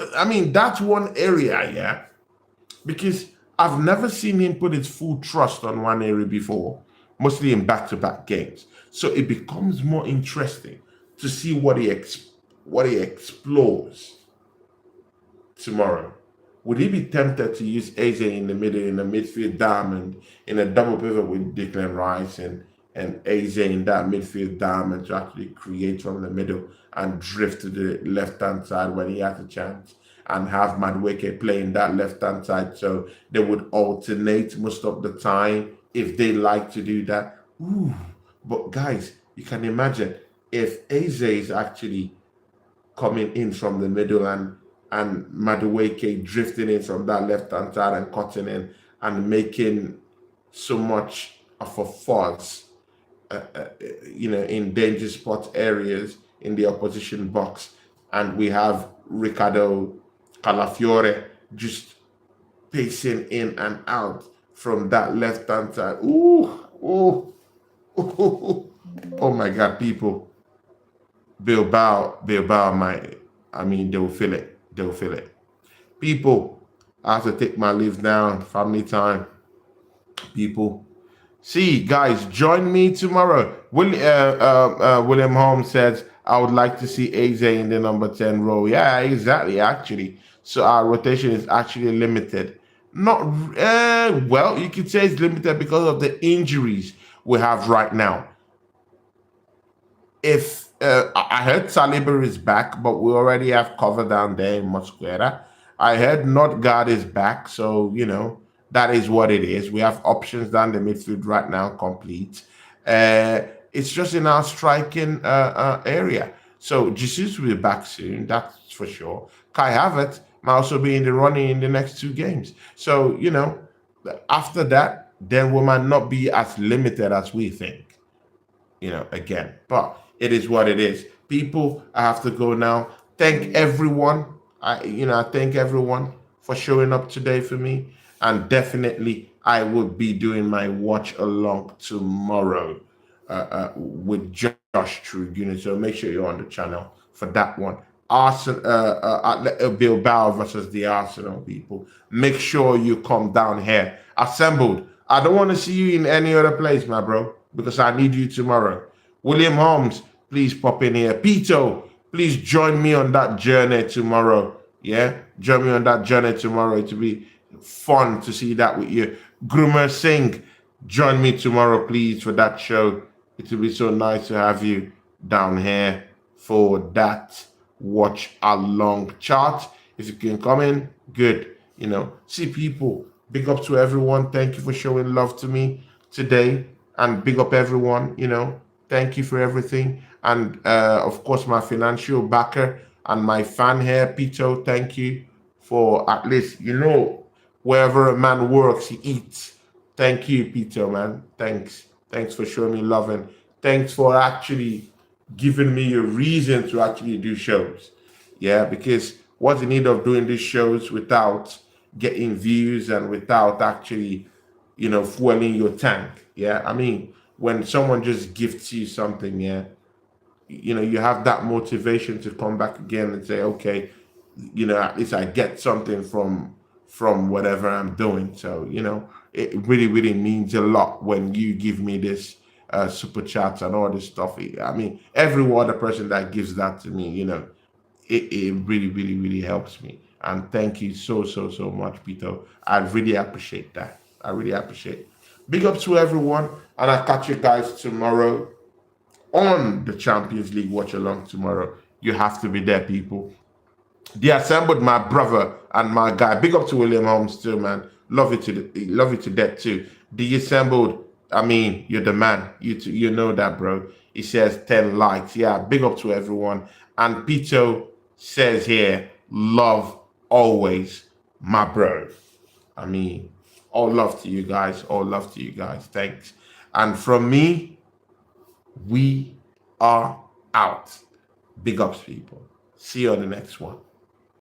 [SPEAKER 1] area, yeah, because I've never seen him put his full trust on one area before, mostly in back-to-back games. So it becomes more interesting to see what he explores tomorrow. Would he be tempted to use Eze in the middle, in the midfield diamond, in a double pivot with Declan Rice and Eze in that midfield diamond to actually create from the middle and drift to the left-hand side when he has a chance, and have Madueke playing that left-hand side so they would alternate most of the time if they like to do that? Ooh. But guys, you can imagine if Eze is actually coming in from the middle and Madueke drifting in from that left-hand side and cutting in and making so much of a fuss, in danger spot areas in the opposition box. And we have Riccardo Calafiore just pacing in and out from that left-hand side. Ooh. Oh my God, people. Bilbao might, they will feel it. They'll feel it. People, I have to take my leave now. Family time. People. See, guys, join me tomorrow. William Holmes says, I would like to see Eze in the number 10 role. Yeah, exactly, actually. So our rotation is actually limited. Not, well, you could say it's limited because of the injuries. we have right now. If I heard Saliba is back, but we already have cover down there in Mosquera. I heard Notgard is back, so that is what it is. We have options down the midfield right now, complete. Uh, it's just in our striking area. So Jesus will be back soon, that's for sure. Kai Havertz might also be in the running in the next two games. So after that, then we might not be as limited as we think, again. But it is what it is. People, I have to go now. Thank everyone. I thank everyone for showing up today for me. And definitely, I will be doing my watch along tomorrow with Josh True. So make sure you're on the channel for that one. Arsenal, Bilbao versus the Arsenal people. Make sure you come down here. Assembled. I don't want to see you in any other place, my bro, because I need you tomorrow. William Holmes, please pop in here. Pito, please join me on that journey tomorrow. Yeah, join me on that journey tomorrow. It'll be fun to see that with you. Groomer Singh, join me tomorrow, please, for that show. It will be so nice to have you down here for that watch along chart. If you can come in, good. See people. Big up to everyone. Thank you for showing love to me today. And big up everyone. Thank you for everything. And of course, my financial backer and my fan here, Pito, thank you for at least, wherever a man works, he eats. Thank you, Peter, man. Thanks. Thanks for showing me love, and thanks for actually giving me a reason to actually do shows. Yeah, because what's the need of doing these shows without getting views and without actually, fueling your tank? Yeah, I mean, when someone just gifts you something, yeah, you have that motivation to come back again and say, okay, at least I get something from whatever I'm doing. So, it really, really means a lot when you give me this super chats and all this stuff. I mean, every other person that gives that to me, it really, really, really helps me. And thank you so, so, so much, Peter. I really appreciate that. I really appreciate it. Big up to everyone, and I'll catch you guys tomorrow on the Champions League watch along tomorrow. You have to be there, people. The assembled, my brother and my guy. Big up to William Holmes too, man. Love you to death too. The assembled. I mean, you're the man. You know that, bro. He says 10 likes. Yeah, big up to everyone. And Pito says here, love always, my bro. I mean, all love to you guys. All love to you guys. Thanks. And from me, we are out. Big ups, people. See you on the next one.